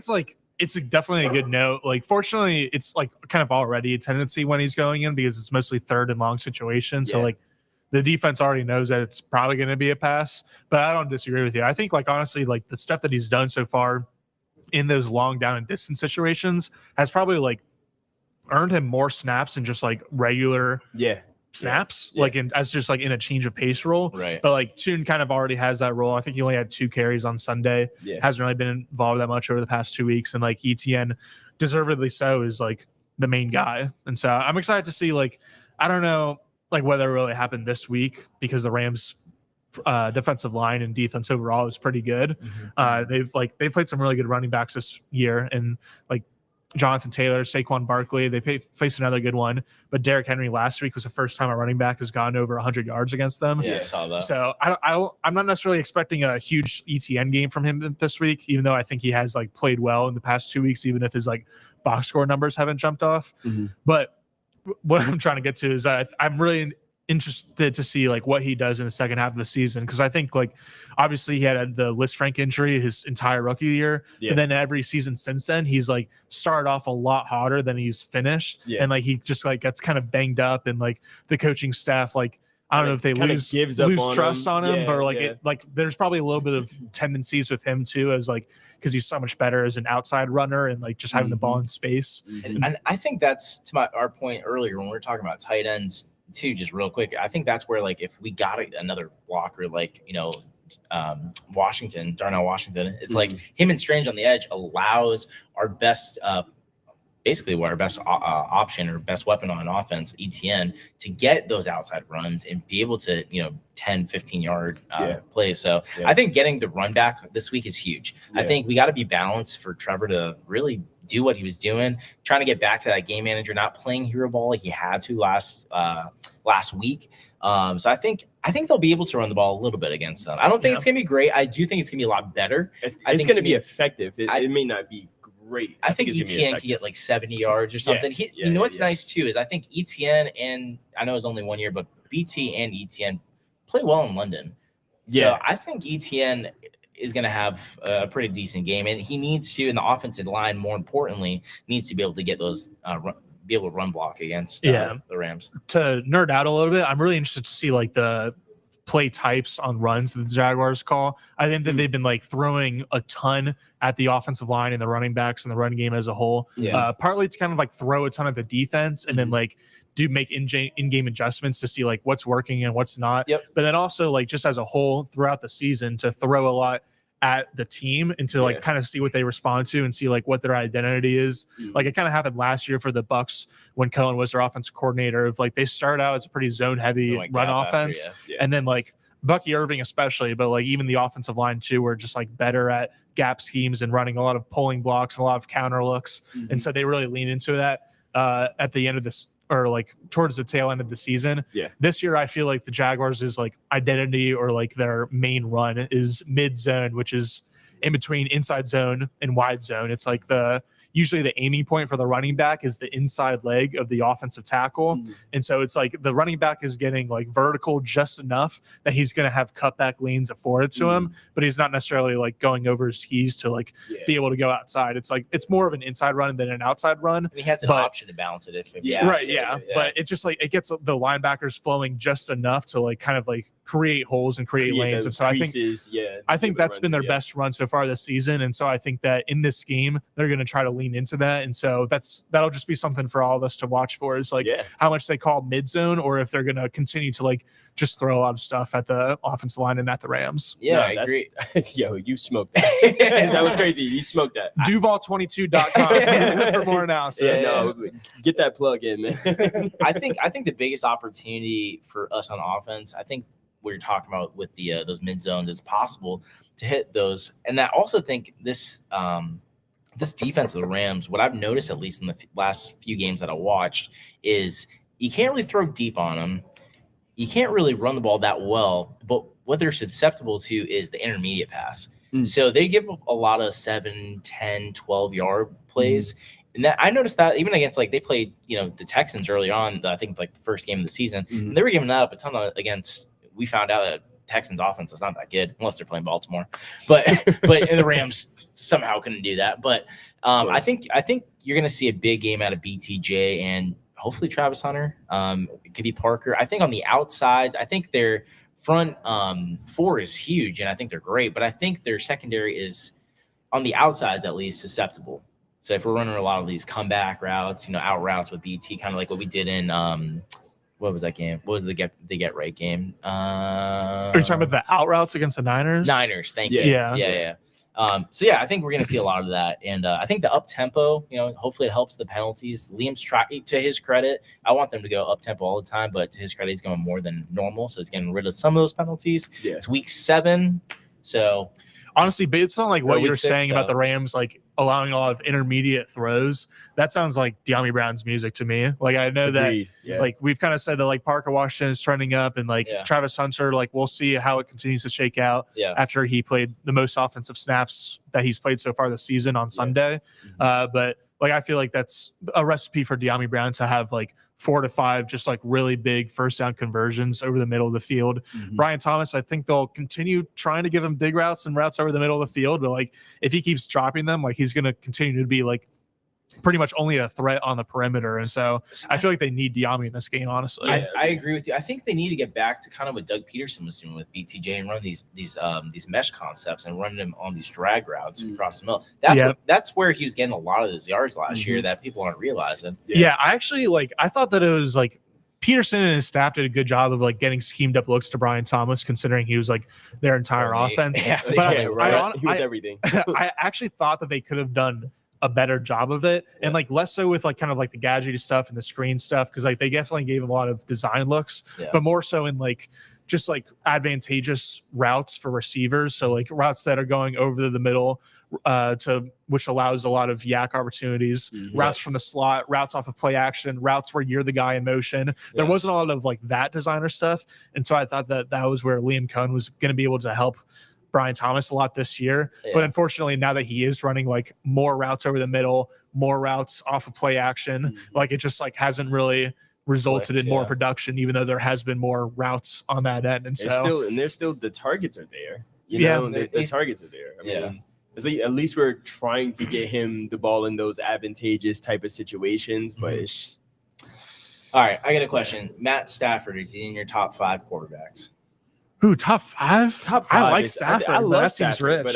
it's definitely a good note. Like, fortunately, it's like kind of already a tendency when he's going in because it's mostly third and long situations. So like the defense already knows that it's probably going to be a pass. But I don't disagree with you. I think like honestly, like the stuff that he's done so far in those long down and distance situations has probably like earned him more snaps than just like regular snaps, like as just like in a change of pace role. Right. But like Tune kind of already has that role. I think he only had 2 carries on Sunday. Hasn't really been involved that much over the past 2 weeks. And like ETN, deservedly so, is like the main guy. And so I'm excited to see, like, I don't know like whether it really happened this week because the Rams defensive line and defense overall is pretty good. They've played some really good running backs this year, and like Jonathan Taylor, Saquon Barkley, they faced another good one. But Derrick Henry last week was the first time a running back has gone over 100 yards against them. Yeah, I saw that. So I'm not necessarily expecting a huge ETN game from him this week, even though I think he has like played well in the past 2 weeks, even if his like box score numbers haven't jumped off. But what I'm trying to get to is I'm really interested to see like what he does in the second half of the season, because I think like obviously he had the Lisfranc injury his entire rookie year, and then every season since then he's like started off a lot hotter than he's finished, and like he just like gets kind of banged up, and like the coaching staff, like I don't know if they lose trust on him, or like it like there's probably a little bit of tendencies with him too, as like because he's so much better as an outside runner and like just having the ball in space. And I think that's to our point earlier when we were talking about tight ends too, just real quick. I think that's where like if we got another blocker like Darnell Washington, it's like him and Strange on the edge allows our best basically what our best option or best weapon on offense, ETN, to get those outside runs and be able to 10-15 yard plays. So I think getting the run back this week is huge. I think we got to be balanced for Trevor to really do what he was doing, trying to get back to that game manager, not playing hero ball like he had to last week. So I think they'll be able to run the ball a little bit against them. I don't think it's gonna be great. I do think it's gonna be a lot better. It's gonna be effective. It may not be great. I think ETN can get like 70 yards or something. You know what's nice too is I think ETN, and I know it's only 1 year, but BT and ETN play well in London. So I think ETN is going to have a pretty decent game, and he needs to, in the offensive line, more importantly, needs to be able to get those be able to run block against the Rams. To nerd out a little bit, I'm really interested to see like the play types on runs that the Jaguars call. I think that they've been like throwing a ton at the offensive line and the running backs and the run game as a whole. Partly to kind of like throw a ton at the defense and then like make in-game adjustments to see like what's working and what's not. But then also like just as a whole throughout the season to throw a lot at the team and to like kind of see what they respond to and see like what their identity is. Like it kind of happened last year for the Bucs when Cohen was their offensive coordinator, of like they started out as a pretty zone heavy run offense. And then like Bucky Irving especially, but like even the offensive line too, were just like better at gap schemes and running a lot of pulling blocks and a lot of counter looks. And so they really lean into that at the end of this, or like towards the tail end of the season. This year, I feel like the Jaguars is like identity, or like their main run is mid zone, which is in between inside zone and wide zone. It's like usually the aiming point for the running back is the inside leg of the offensive tackle. And so it's like the running back is getting like vertical just enough that he's going to have cutback lanes afforded to him, but he's not necessarily like going over his skis to like be able to go outside. It's like, it's more of an inside run than an outside run. He has an option to balance it. But it just like, it gets the linebackers flowing just enough to like kind of like create holes and create lanes. And so I think that's been their best run so far this season. And so I think that in this game, they're going to try to lean into that. And so that'll just be something for all of us to watch for, is like how much they call mid zone, or if they're going to continue to like just throw a lot of stuff at the offensive line and at the Rams. I agree. Yo, you smoked that. That was crazy. You smoked that. Duval22.com for more analysis. Get that plug in, man. I think the biggest opportunity for us on offense, I think what you're talking about with the those mid zones, it's possible to hit those. And I also think this this defense of the Rams, what I've noticed, at least in the last few games that I watched, is you can't really throw deep on them. You can't really run the ball that well, but what they're susceptible to is the intermediate pass. So they give a lot of 7, 10, 12-yard plays. And that, I noticed that even against, like, they played, the Texans early on, I think, like, the first game of the season. And they were giving that up a ton against – we found out that Texans offense is not that good unless they're playing Baltimore. But and the Rams somehow couldn't do that. But I think you're going to see a big game out of BTJ and hopefully Travis Hunter. It could be Parker. I think on the outsides, I think their front four is huge, and I think they're great. But I think their secondary is, on the outsides at least, susceptible. So if we're running a lot of these comeback routes, out routes with BT, kind of like what we did in what was that game? What was the get right game? Are you talking about the out routes against the Niners? Niners, thank you. Yeah. So yeah, I think we're going to see a lot of that, and I think the up tempo, hopefully it helps the penalties. Liam's to his credit, I want them to go up tempo all the time, but to his credit, he's going more than normal, so he's getting rid of some of those penalties. Yeah. It's week 7, so honestly, based on like what you're saying about the Rams, like allowing a lot of intermediate throws, that sounds like De'Ami Brown's music to me. Like I know that like we've kind of said that like Parker Washington is trending up, and like Travis Hunter, like we'll see how it continues to shake out after he played the most offensive snaps that he's played so far this season on Sunday. But like I feel like that's a recipe for De'Ami Brown to have like 4 to 5 just like really big first down conversions over the middle of the field. Brian Thomas, I think they'll continue trying to give him big routes and routes over the middle of the field, but like if he keeps dropping them, like he's going to continue to be like pretty much only a threat on the perimeter. And so I feel like they need De'Ami in this game, honestly. I agree with you. I think they need to get back to kind of what Doug Peterson was doing with BTJ and run these mesh concepts and running them on these drag routes across the middle. That's where he was getting a lot of his yards last year that people aren't realizing. I actually I thought that it was like Peterson and his staff did a good job of like getting schemed up looks to Brian Thomas, considering he was like their entire offense. He was everything. I actually thought that they could have done a better job of it, and like less so with like kind of like the gadgety stuff and the screen stuff, because like they definitely gave him a lot of design looks, but more so in like just like advantageous routes for receivers. So like routes that are going over the middle, which allows a lot of yak opportunities, routes from the slot, routes off of play action, routes where you're the guy in motion. There wasn't a lot of like that designer stuff, and so I thought that was where Liam Cohn was going to be able to help Brian Thomas a lot this year. But unfortunately, now that he is running like more routes over the middle, more routes off of play action, like it just like hasn't really resulted in more production, even though there has been more routes on that end. And there's still the targets are there. The targets are there. I mean, at least we're trying to get him the ball in those advantageous type of situations, but it's just... All right, I got a question. Matt Stafford, is he in your top 5 quarterbacks? Who, top 5? Top 5. I like Stafford. I love Stafford, but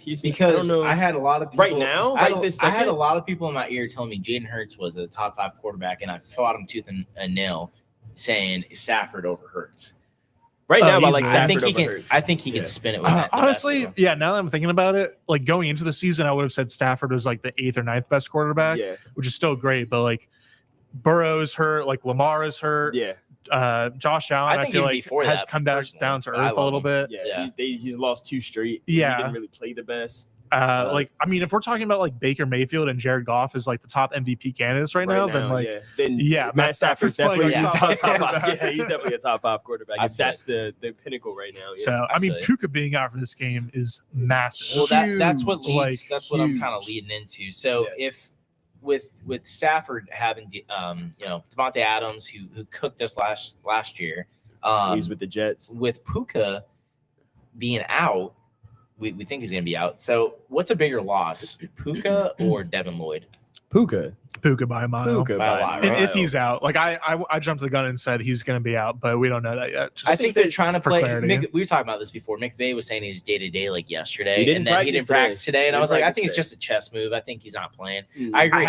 he's because I don't know. I had a lot of people right now. I had a lot of people in my ear telling me Jalen Hurts was a top 5 quarterback, and I fought him tooth and nail, saying Stafford over Hurts. Right now, I like Stafford over Hurts. I think he can spin it with that. Honestly, now that I'm thinking about it, like going into the season, I would have said Stafford was like the 8th or 9th best quarterback, which is still great. But like Burrow is hurt, like Lamar is hurt. Josh Allen, I feel like has come down to earth a little bit. He's lost 2 straight. He didn't really play the best. Like I mean, if we're talking about like Baker Mayfield and Jared Goff is like the top MVP candidates right now, then Matt Stafford's definitely a top 5. Yeah, he's definitely a top 5 quarterback. If that's the pinnacle right now. So I mean, Puka being out for this game is massive. Well, that's what I'm kind of leading into. So if with Stafford having Devontae Adams who cooked us last year, he's with the Jets. With Puka being out, we think he's going to be out. So what's a bigger loss, Puka or Devin Lloyd? Puka by a mile. And if he's out, like I jumped the gun and said he's going to be out, but we don't know that yet. I think they're trying to play. We were talking about this before. McVay was saying he's day-to-day like yesterday, and then he didn't practice today. And I was like, I think it's just a chess move. I think he's not playing. I agree.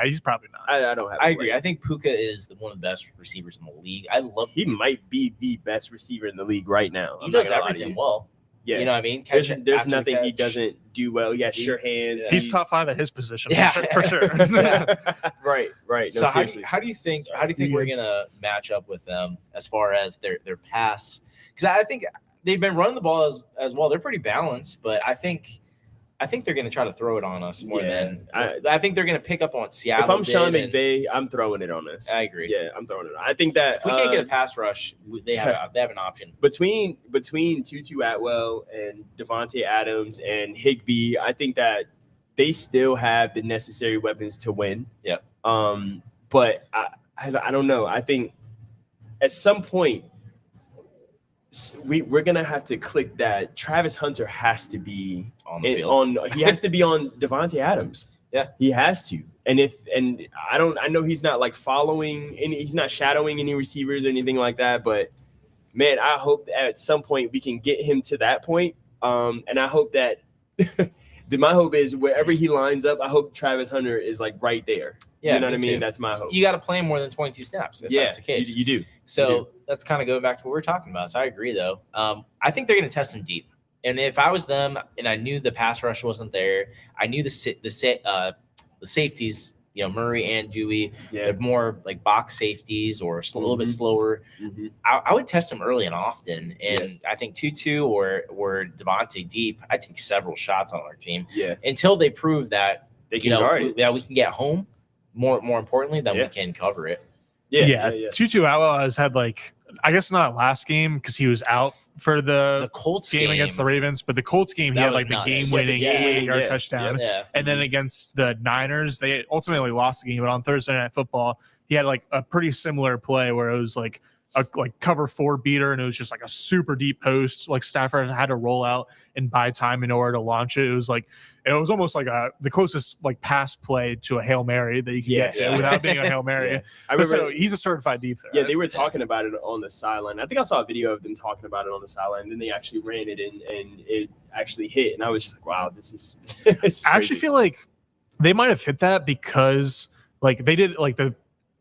He's probably not. I don't have. I agree. I think Puka is one of the best receivers in the league. He might be the best receiver in the league right now. He does everything well. Yeah, you know what I mean? There's nothing he doesn't do well. He got sure hands. He's top 5 at his position for sure. Right. No, so how do you think we're gonna match up with them as far as their pass? Because I think they've been running the ball as well. They're pretty balanced, but I think I think they're going to try to throw it on us more than I think they're going to pick up on Seattle. If I'm Sean McVay, I'm throwing it on us. I agree. Yeah, I'm throwing it on. I think that if we can't get a pass rush, they have an option. Between Tutu Atwell and Devontae Adams and Higbee, I think that they still have the necessary weapons to win. Yeah. But I don't know. I think at some point we're gonna have to click that Travis Hunter has to be on the field. He has to be on Devontae Adams. Yeah, he has to. And I know he's not like he's not shadowing any receivers or anything like that. But man, I hope at some point we can get him to that point. And I hope that my hope is wherever he lines up, I hope Travis Hunter is like right there. Yeah, you know what I mean? Too. That's my hope. You got to play him more than 22 snaps if that's the case. You do. So that's kind of going back to what we're talking about. So I agree, though. I think they're going to test him deep. And if I was them and I knew the pass rush wasn't there, I knew the safeties, Murray and Dewey, they're more like box safeties or a little bit slower. Mm-hmm. I would test them early and often. And I think Tutu or Devontae deep, I'd take several shots on our team until they prove that they can guard it. That we can get home. More importantly, that we can cover it. Yeah. Tutu Atwell has had I guess not last game because he was out for the Colts game against the Ravens, but the Colts game he had the game-winning 88-yard touchdown. Yeah. And then against the Niners, they ultimately lost the game. But on Thursday Night Football, he had a pretty similar play where it was a cover 4 beater, and it was just a super deep post. Stafford had to roll out and buy time in order to launch it. It was almost the closest pass play to a Hail Mary that you can get to without being a Hail Mary. I remember, so he's a certified deep threat. Yeah, they were talking about it on the sideline. I think I saw a video of them talking about it on the sideline, and then they actually ran it and it actually hit. And I was just like, wow, this is I actually feel like they might have hit that because they did the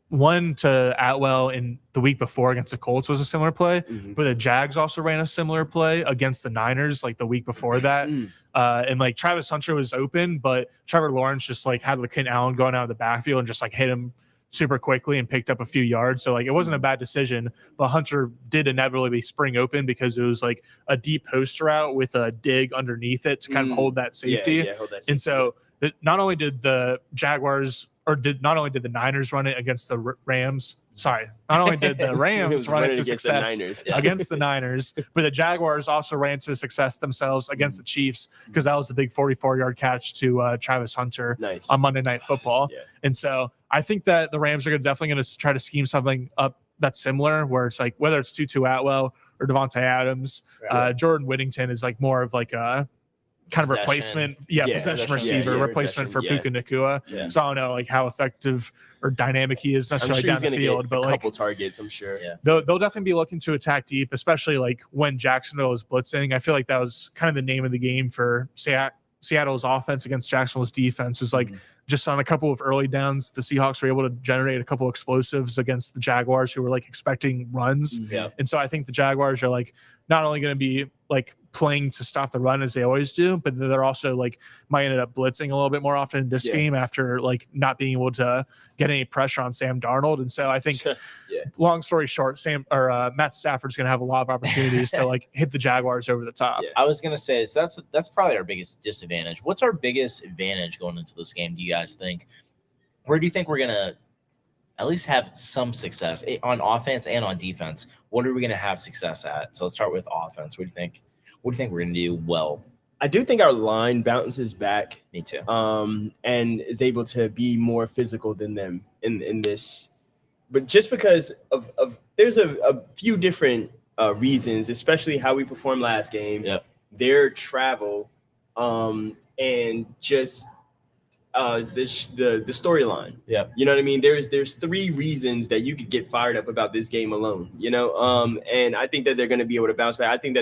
one to Atwell in the week before against the Colts was a similar play, but the Jags also ran a similar play against the Niners the week before that. And Travis Hunter was open, but Trevor Lawrence just had Kent Allen going out of the backfield and just hit him super quickly and picked up a few yards. So it wasn't a bad decision, but Hunter did inevitably be spring open because it was a deep post route with a dig underneath it to kind of hold that safety. Hold that safety. And so not only did the Niners run it against the Rams. Sorry, not only did the Rams run it to success against the Niners, but the Jaguars also ran to success themselves against the Chiefs because that was the big 44-yard catch to Travis Hunter on Monday Night Football. Yeah. And so I think that the Rams are definitely going to try to scheme something up that's similar, where it's whether it's Tutu Atwell or Devontae Adams, Jordan Whittington is more of a kind of replacement, possession receiver, replacement for Puka Nacua. Yeah. So I don't know how effective or dynamic he is necessarily down the field, but a couple targets, I'm sure. Yeah. They'll definitely be looking to attack deep, especially when Jacksonville is blitzing. I feel like that was kind of the name of the game for Seattle's offense against Jacksonville's defense. Was just on a couple of early downs, the Seahawks were able to generate a couple explosives against the Jaguars, who were expecting runs. Yeah. And so I think the Jaguars are not only going to be playing to stop the run as they always do, but they're also might end up blitzing a little bit more often in this game after not being able to get any pressure on Sam Darnold. And so I think long story short, Matt Stafford's going to have a lot of opportunities to hit the Jaguars over the top. Yeah. I was going to say, so that's probably our biggest disadvantage. What's our biggest advantage going into this game, do you guys think? Where do you think we're going to at least have some success on offense and on defense? What are we going to have success at? So let's start with offense. What do you think? What do you think we're going to do well? I do think our line bounces back. Me too. And is able to be more physical than them in this. But just because of there's a few different reasons, especially how we performed last game, their travel, and just the storyline. Yeah. You know what I mean? There's 3 reasons that you could get fired up about this game alone, and I think that they're going to be able to bounce back. I think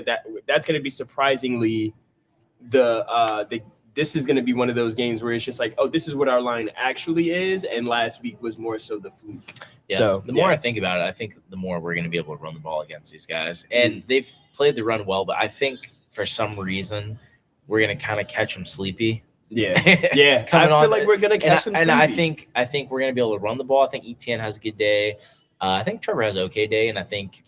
that's going to be surprisingly this is going to be one of those games where it's just this is what our line actually is, and last week was more so the fluke. Yeah. So the more I think about it, I think the more we're going to be able to run the ball against these guys, and they've played the run well, but I think for some reason we're going to kind of catch them sleepy. Yeah. I feel like we're gonna catch some. And I think we're gonna be able to run the ball. I think Etienne has a good day. I think Trevor has an okay day, and I think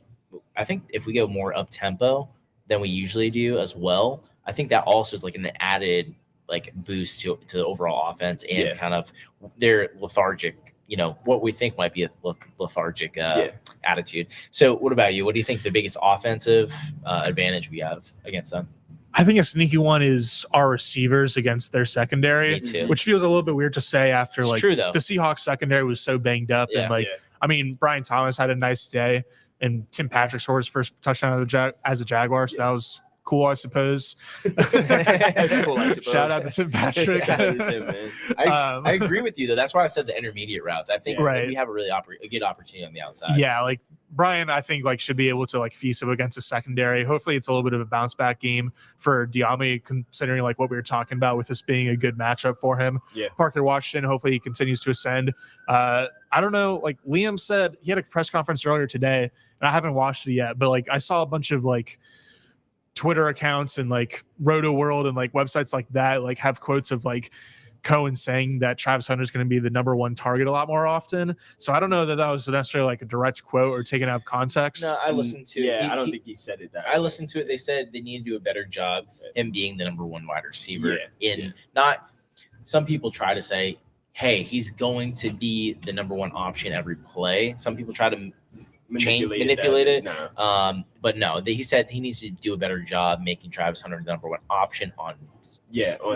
if we go more up tempo than we usually do as well, I think that also is an added like boost to the overall offense and kind of their lethargic, what we think might be a lethargic attitude. So what about you? What do you think the biggest offensive advantage we have against them? I think a sneaky one is our receivers against their secondary, which feels a little bit weird to say after the Seahawks secondary was so banged up. And I mean, Brian Thomas had a nice day and Tim Patrick scored his first touchdown as a Jaguar. So that was cool, I suppose. That's cool, I suppose. Shout out to Tim Patrick. Shout out to Tim, man. I agree with you, though. That's why I said the intermediate routes. I think we have a really a good opportunity on the outside. Yeah, like Brian, I think should be able to feast up against a secondary. Hopefully, it's a little bit of a bounce back game for Diame, considering what we were talking about with this being a good matchup for him. Yeah. Parker Washington, hopefully he continues to ascend. I don't know. Liam said he had a press conference earlier today, and I haven't watched it yet, but I saw a bunch of Twitter accounts and Roto World and websites like that have quotes of Cohen saying that Travis Hunter is going to be the number one target a lot more often. So I don't know that was necessarily a direct quote or taken out of context. No, I listened to it. Yeah, I don't think he said it that way. I listened to it. They said they need to do a better job him being the number one wide receiver. Not some people try to say, hey, he's going to be the number one option every play. Some people try to manipulate it. No. But no, he said he needs to do a better job making Travis Hunter the number one option on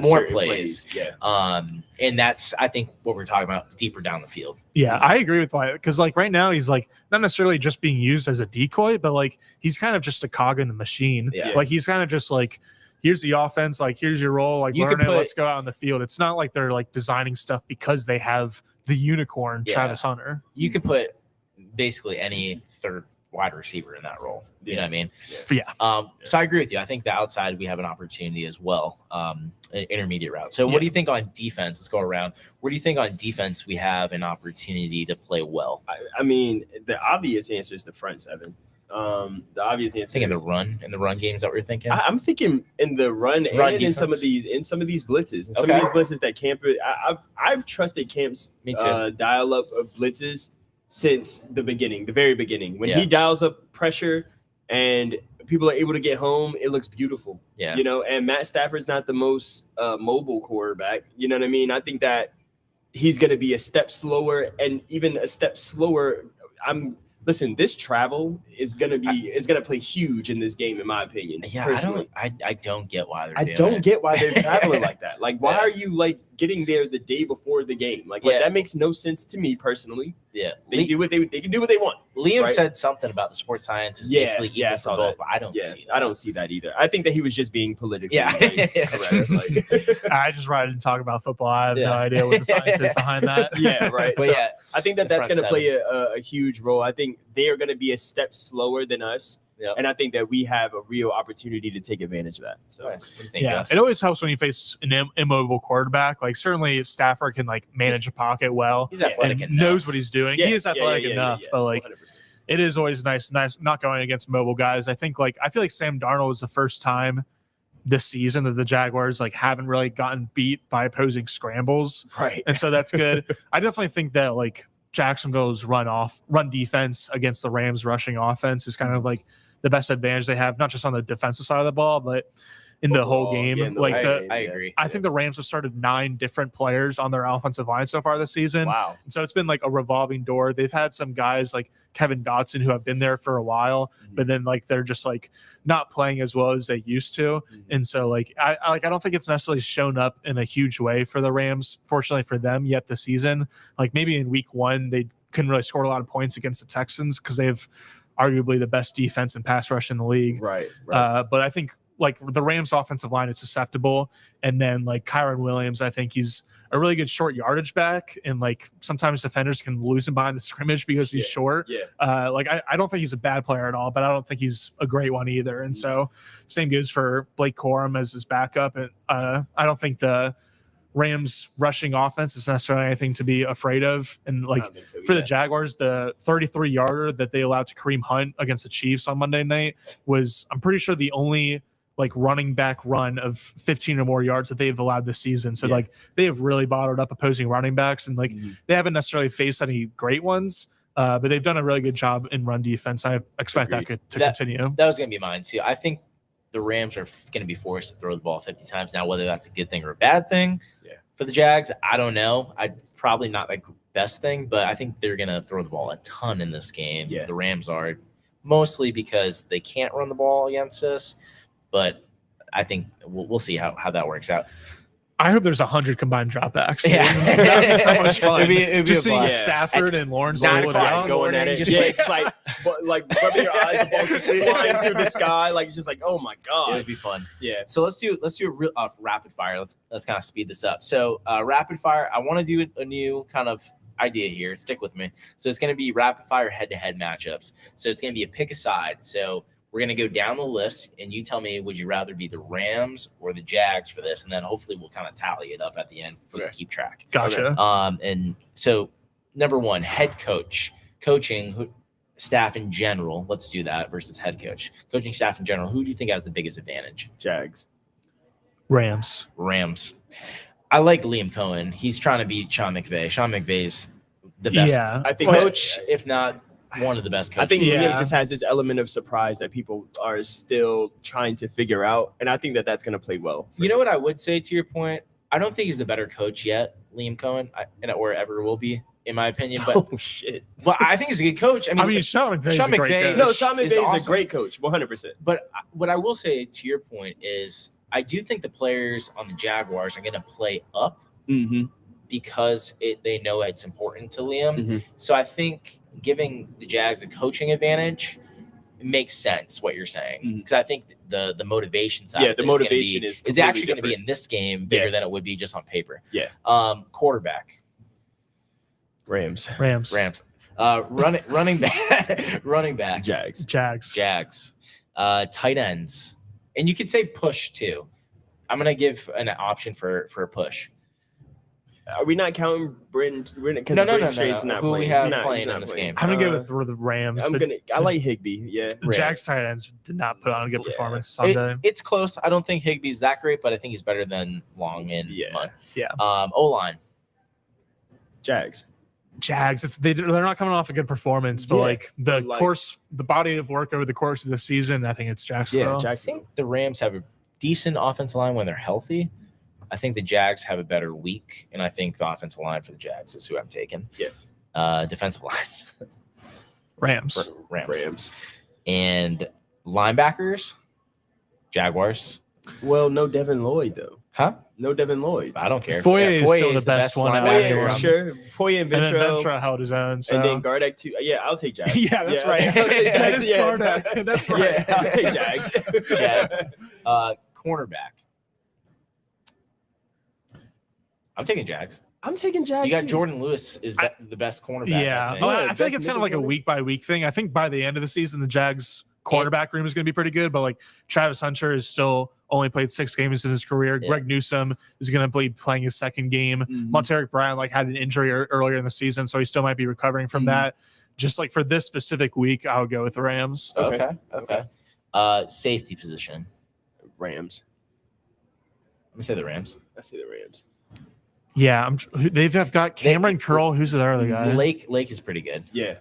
more plays. And that's, I think, what we're talking about deeper down the field. Yeah, I agree with that because right now he's not necessarily just being used as a decoy, but he's kind of just a cog in the machine. Yeah. He's kind of just here's the offense, here's your role, learn it, let's go out on the field. It's not like they're designing stuff because they have the unicorn Travis Hunter. You could put basically any third wide receiver in that role. You know what I mean? So I agree with you. I think the outside we have an opportunity as well, an intermediate route. So what do you think on defense? Let's go around. Where do you think on defense we have an opportunity to play well? I mean, the obvious answer is the front seven. The obvious answer. Thinking the run games that we're thinking. I'm thinking in the run and defense. in some of these blitzes, some of these blitzes that Camp. I've trusted Camp's dial up of blitzes since the very beginning. When he dials up pressure and people are able to get home, it looks beautiful. Yeah. And Matt Stafford's not the most mobile quarterback. You know what I mean? I think that he's going to be a step slower, and even a step slower. Listen, this travel is gonna play huge in this game, in my opinion. Yeah, personally. I don't get why they're. I don't get why they're traveling like that. Why are you getting there the day before the game? That makes no sense to me personally. Yeah, they can do what they want. Liam said something about the sports science is basically equal for both, but I don't see that. I don't see that either. I think that he was just being politically correct. I just rather than talk about football. I have no idea what the science is behind that. Yeah, right. But I think that's going to play a huge role. I think they are going to be a step slower than us. Yep. And I think that we have a real opportunity to take advantage of that. So, nice. What do you think, Gus? It always helps when you face an immobile quarterback. Certainly Stafford can manage a pocket well. He's athletic enough. Knows what he's doing. Yeah, he is athletic enough, but 100%. It is always nice not going against mobile guys. I think I feel like Sam Darnold was the first time this season that the Jaguars haven't really gotten beat by opposing scrambles. Right. And so that's good. I definitely think that Jacksonville's run defense against the Rams rushing offense is kind of the best advantage they have, not just on the defensive side of the ball, but in the whole game. I agree. I think the Rams have started 9 different players on their offensive line so far this season. Wow. And so it's been a revolving door. They've had some guys like Kevin Dotson who have been there for a while, but then they're just not playing as well as they used to. And so I don't think it's necessarily shown up in a huge way for the Rams, fortunately for them, yet this season. Maybe in week 1, they couldn't really score a lot of points against the Texans because they have arguably the best defense and pass rush in the league. Right. But I think the Rams offensive line is susceptible. And then Kyron Williams, I think he's a really good short yardage back. And sometimes defenders can lose him behind the scrimmage because he's short. Yeah. I don't think he's a bad player at all, but I don't think he's a great one either. And so same goes for Blake Corum as his backup. And I don't think the Rams rushing offense is necessarily anything to be afraid of. And for the Jaguars, the 33-yarder that they allowed to Kareem Hunt against the Chiefs on Monday night was, I'm pretty sure, the only running back run of 15 or more yards that they've allowed this season. So they have really bottled up opposing running backs, and they haven't necessarily faced any great ones. But they've done a really good job in run defense. I expect that to continue. That was going to be mine too. I think the Rams are going to be forced to throw the ball 50 times. Now, whether that's a good thing or a bad thing for the Jags, I don't know. Probably not the best thing, but I think they're going to throw the ball a ton in this game. The Rams are, mostly because they can't run the ball against us, but I think we'll see how that works out. I hope there's 100 combined dropbacks. Yeah. That'd be so much fun. It'd be just seeing Stafford and Lawrence going at it. It's like rubbing your eyes, the ball just flying through the sky. Like, it's just like, oh my god, it'd be fun. Yeah. So let's do a real rapid fire. Let's kind of speed this up. So rapid fire. I want to do a new kind of idea here. Stick with me. So it's going to be rapid fire head-to-head matchups. So it's going to be a pick a side. So we're going to go down the list, and you tell me, would you rather be the Rams or the Jags for this? And then hopefully we'll kind of tally it up at the end for to keep track. Gotcha. And so number one, head coach, coaching staff in general. Let's do that versus head coach. Coaching staff in general, who do you think has the biggest advantage? Jags. Rams. I like Liam Cohen. He's trying to beat Sean McVay. Sean McVay's the best I think coach, if not one of the best coaches. I think Liam just has this element of surprise that people are still trying to figure out, and I think that's going to play well. You know what I would say to your point? I don't think he's the better coach yet, Liam Cohen, or ever will be, in my opinion. But oh shit! Well, I think he's a good coach. I mean Sean McVay is a great coach, 100%. But what I will say to your point is, I do think the players on the Jaguars are going to play up because they know it's important to Liam. So I think giving the Jags a coaching advantage makes sense, what you're saying. Because I think the motivation side the motivation is it's actually going to be in this game bigger than it would be just on paper. Quarterback. Rams. Running back. Jags. Tight ends. And you could say push too. I'm gonna give an option for a push. Are we not counting Britton? No. Who we have playing in this game? I'm gonna go with the Rams. I like Higbee. Yeah, the Jags tight ends did not put on a good performance Sunday. It's close. I don't think Higbee's that great, but I think he's better than Long and Munn. O-line. Jags. They're not coming off a good performance, but the body of work over the course of the season, I think it's Jacksonville. I think the Rams have a decent offensive line when they're healthy. I think the Jags have a better week, and I think the offensive line for the Jags is who I'm taking. Defensive line. Rams. And linebackers, Jaguars. Well, no Devin Lloyd, though. Huh? No Devin Lloyd. I don't care. Foye is still the best one. Sure. Foye and Ventrell. And then Ventrell held his own. So. And then Gardeck, too. Yeah, I'll take Jags. That's right. Gardeck. That's right. Yeah, I'll take Jags. Cornerback. I'm taking Jags. I'm taking Jags. You got Jordan Lewis is the best cornerback. I feel like it's kind of like a week by week thing. I think by the end of the season, the Jags cornerback room is going to be pretty good, but like Travis Hunter is still only played 6 games in his career. Greg Newsome is going to be playing his second game. Montaric Brown had an injury earlier in the season, so he still might be recovering from that. Just like for this specific week, I would go with the Rams. Okay. Safety position. Rams. I'm gonna say the Rams. I say the Rams. Yeah, they've got Cameron Curl. Who's the other guy? Lake is pretty good. Yeah.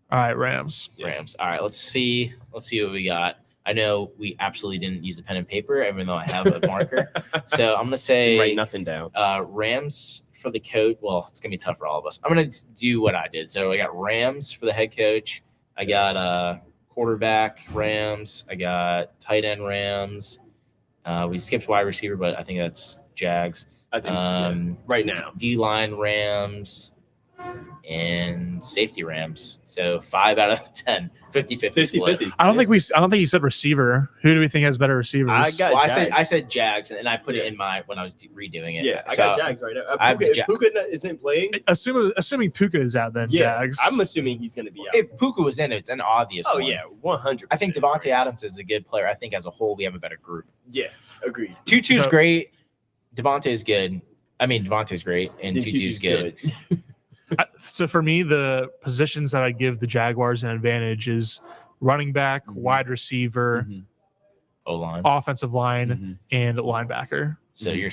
All right, Rams. All right, let's see what we got. I know we absolutely didn't use a pen and paper, even though I have a marker. So I'm gonna say write nothing down. Rams for the coach. Well, it's gonna be tough for all of us. I'm gonna do what I did. So I got Rams for the head coach. I got quarterback Rams. I got tight end Rams. We skipped wide receiver, but I think that's Jags. I think right now. D-line Rams and safety Rams. So 5 out of 10, 50-50 split. I don't think you said receiver. Who do we think has better receivers? I said Jags, and I put it in when I was redoing it. Yeah, I got Jags right now. If Puka isn't playing, assuming Puka is out, then Jags. I'm assuming he's going to be out. If Puka was in, it's an obvious. Oh yeah, 100%. I think Devontae Adams is a good player. I think as a whole we have a better group. Yeah, agreed. Tutu's great. Devontae's good. I mean, Devontae's great, and Tutu's good. So for me, the positions that I give the Jaguars an advantage is running back, wide receiver, O-line, offensive line, and linebacker. So you're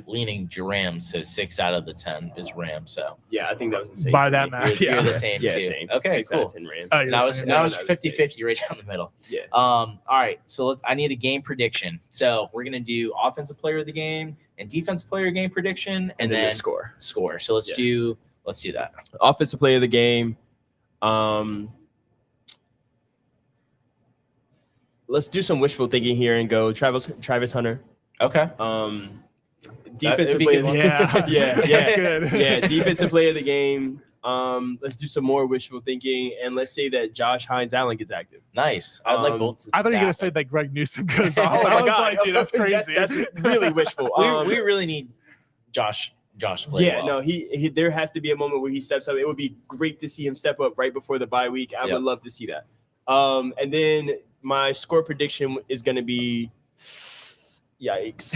leaning Rams. So 6 out of the 10 is Rams. So yeah, I think that was the same. By that math, you're the same too. Same. Okay, 6 cool. out of 10 Rams. Oh, Now it's 50-50 right down the middle. Yeah. All right. So I need a game prediction. So we're gonna do offensive player of the game and defensive player game prediction, and then score. So let's do that. Offensive player of the game. Let's do some wishful thinking here and go Travis Hunter. Okay. Defensive player. That's good. Yeah, defensive player of the game. Let's do some more wishful thinking, and let's say that Josh Hines-Allen gets active. Nice. I'd like both. I thought you were gonna say that Greg Newsom goes off. Oh I my was God. like, dude, that's crazy. That's really wishful. We really need Josh to play well. No, he there has to be a moment where he steps up. It would be great to see him step up right before the bye week. I would love to see that. And then my score prediction is going to be, yikes.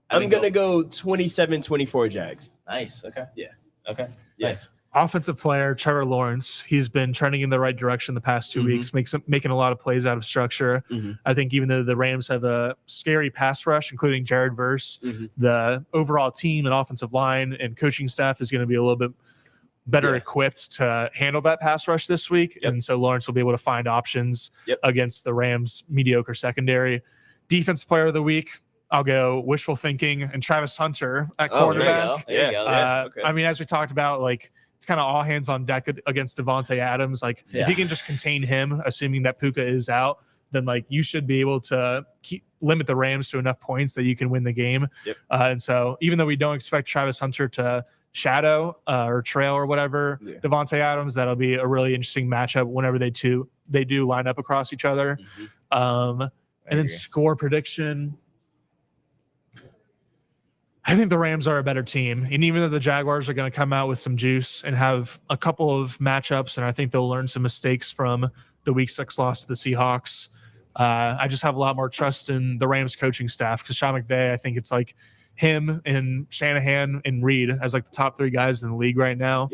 I'm going to go 27-24 Jags. Nice. Okay. Yeah. Okay. Yes. Offensive player Trevor Lawrence. He's been trending in the right direction the past 2 weeks, making a lot of plays out of structure. I think even though the Rams have a scary pass rush, including Jared Verse, the overall team and offensive line and coaching staff is going to be a little bit better equipped to handle that pass rush this week. And so Lawrence will be able to find options against the Rams' mediocre secondary. Defense player of the week, I'll go wishful thinking and Travis Hunter at quarterback. There you go. Okay. I mean, as we talked about, like, it's kind of all hands on deck against Devontae Adams. Like, if you can just contain him, assuming that Puka is out, then like you should be able to limit the Rams to enough points that you can win the game. And so even though we don't expect Travis Hunter to shadow or trail or whatever Devontae Adams, that'll be a really interesting matchup whenever they do line up across each other. And then score prediction, I think the Rams are a better team. And even though the Jaguars are going to come out with some juice and have a couple of matchups, and I think they'll learn some mistakes from the Week 6 loss to the Seahawks, I just have a lot more trust in the Rams coaching staff because Sean McVay, I think it's like him and Shanahan and Reed as like the top 3 guys in the league right now.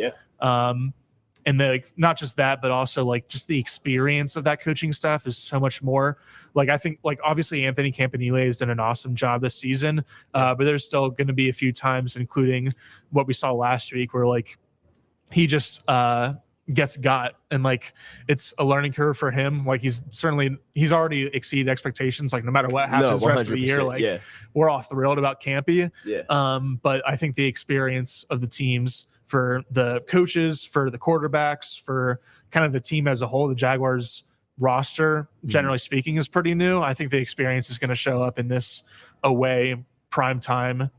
And not just that, but also like just the experience of that coaching staff is so much more. Like I think like obviously Anthony Campanile has done an awesome job this season, but there's still going to be a few times, including what we saw last week, where like he just got and like it's a learning curve for him. Like he's already exceeded expectations. Like no matter what happens the rest of the year, like we're all thrilled about Campy. But I think the experience of the teams, for the coaches, for the quarterbacks, for kind of the team as a whole, the Jaguars roster, generally speaking, is pretty new. I think the experience is going to show up in this away primetime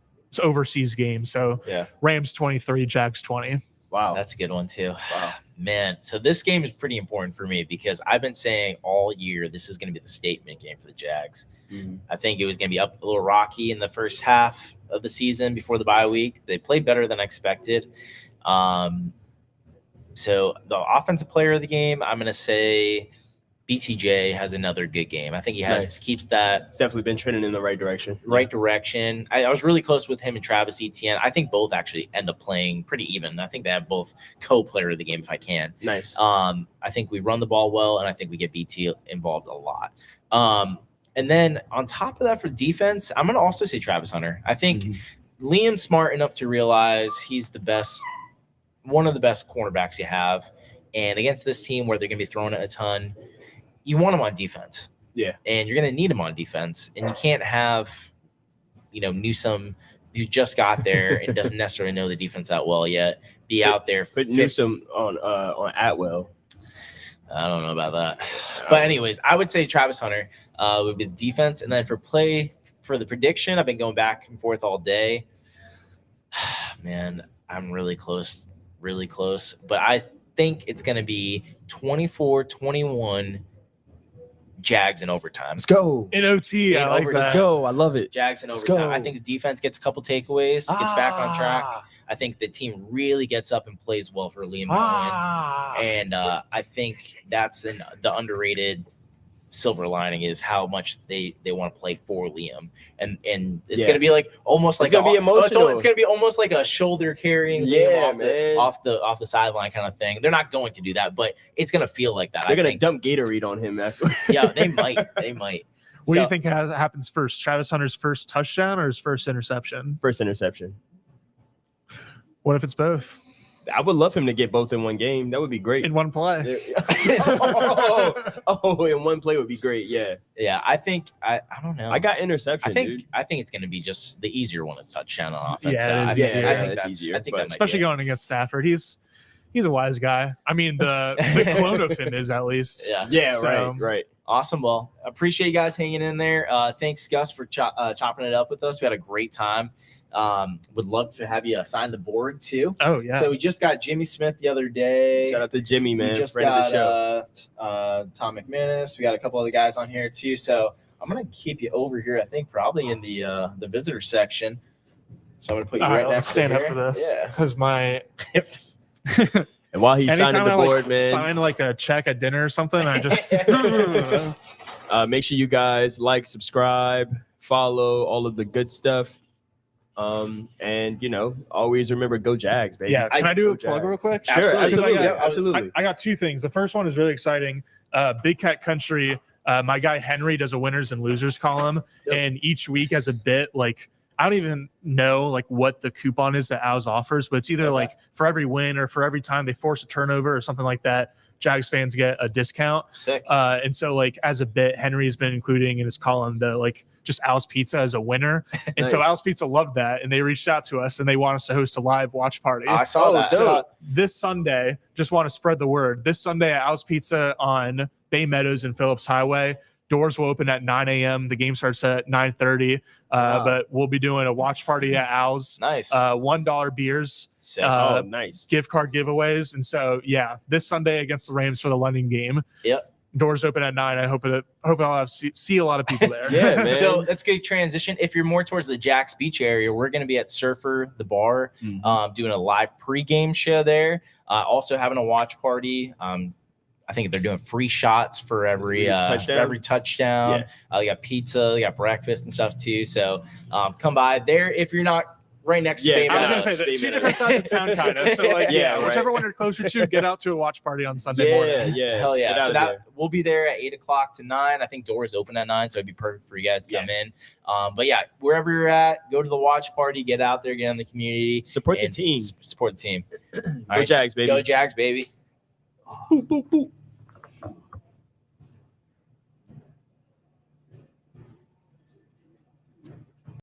overseas game. So Rams 23, Jags 20. Wow. That's a good one too. Wow. Man. So this game is pretty important for me because I've been saying all year this is going to be the statement game for the Jags. I think it was going to be up a little rocky in the first half of the season before the bye week. They played better than expected. So the offensive player of the game, I'm going to say BTJ has another good game. I think he keeps that. It's definitely been trending in the right direction. I was really close with him and Travis Etienne. I think both actually end up playing pretty even. I think they have both co-player of the game if I can. Nice. I think we run the ball well, and I think we get BT involved a lot. And then on top of that, for defense, I'm going to also say Travis Hunter. I think Liam's smart enough to realize he's one of the best cornerbacks you have. And against this team where they're going to be throwing it a ton, you want him on defense. And you're going to need him on defense. And you can't have, Newsom, who just got there and doesn't necessarily know the defense that well yet, be out there. Put Newsom on Atwell. I don't know about that. But anyways, I would say Travis Hunter would be the defense. And then for the prediction, I've been going back and forth all day. Man, I'm really close. But I think it's going to be 24-21 Jags in overtime. Let's go. In OT, I like that. Let's go. I love it. Jags in overtime. I think the defense gets a couple takeaways, gets back on track. I think the team really gets up and plays well for Liam Cohen. And I think that's the underrated silver lining is how much they want to play for Liam. And it's going to be like almost like emotional. It's going to be almost like a shoulder carrying off the sideline kind of thing. They're not going to do that, but it's going to feel like that. They're going to dump Gatorade on him after. Yeah, they might. What do you think happens first? Travis Hunter's first touchdown or his first interception? First interception. What if it's both? I would love him to get both in one game. That would be great. In one play. In one play would be great. Yeah. Yeah, I think I don't know. I got interception. I think it's going to be just the easier one is touchdown on offense. Yeah, I think that's easier. I think that especially going against Stafford. He's a wise guy. I mean, the clone of him is at least. Yeah. So, right. Awesome. Well, appreciate you guys hanging in there. Thanks, Gus, for chopping it up with us. We had a great time. Would love to have you sign the board too. Oh yeah. So we just got Jimmy Smith the other day. Shout out to Jimmy, man. We just friend got of the show. Tom McManus. We got a couple other guys on here too. So I'm gonna keep you over here. I think probably in the visitor section. So I'm gonna put you right next to stand up for this because my. And while he's signing the board, man, sign like a check at dinner or something. I just make sure you guys like, subscribe, follow, all of the good stuff. And always remember, go Jags, baby. Yeah, can I do a plug real quick? Sure, absolutely. I got two things. The first one is really exciting. Big Cat Country. My guy Henry does a winners and losers column, and each week has a bit like. I don't even know like what the coupon is that Owls offers, but it's either like for every win or for every time they force a turnover or something like that, Jags fans get a discount. Sick. And so like as a bit, Henry has been including in his column the like just Owls Pizza as a winner. And Nice. So Owls Pizza loved that, and they reached out to us and they want us to host a live watch party. I saw that. So this Sunday, just want to spread the word. This Sunday at Owls Pizza on Bay Meadows and Phillips Highway. Doors will open at 9 a.m. The game starts at 9:30. But we'll be doing a watch party at Owls. Nice. $1 beers. Nice. Gift card giveaways. And so, this Sunday against the Rams for the London game. Yep. Doors open at 9. I hope I'll see a lot of people there. Yeah, man. So that's a good transition. If you're more towards the Jax Beach area, we're going to be at Surfer, the bar, doing a live pregame show there. Also having a watch party. I think they're doing free shots for every touchdown. They got pizza, they got breakfast and stuff too. So come by there if you're not right next to Bay I was Meadows. going to say two different sides of town, kind of. So whichever one you're closer to, get out to a watch party on Sunday morning. Hell yeah! So we'll be there at 8 o'clock to 9. I think doors open at 9, so it'd be perfect for you guys to come in. But wherever you're at, go to the watch party, get out there, get in the community, support the team. Support the team. Go Jags, baby. Go Jags, baby. Boop, boop, boop.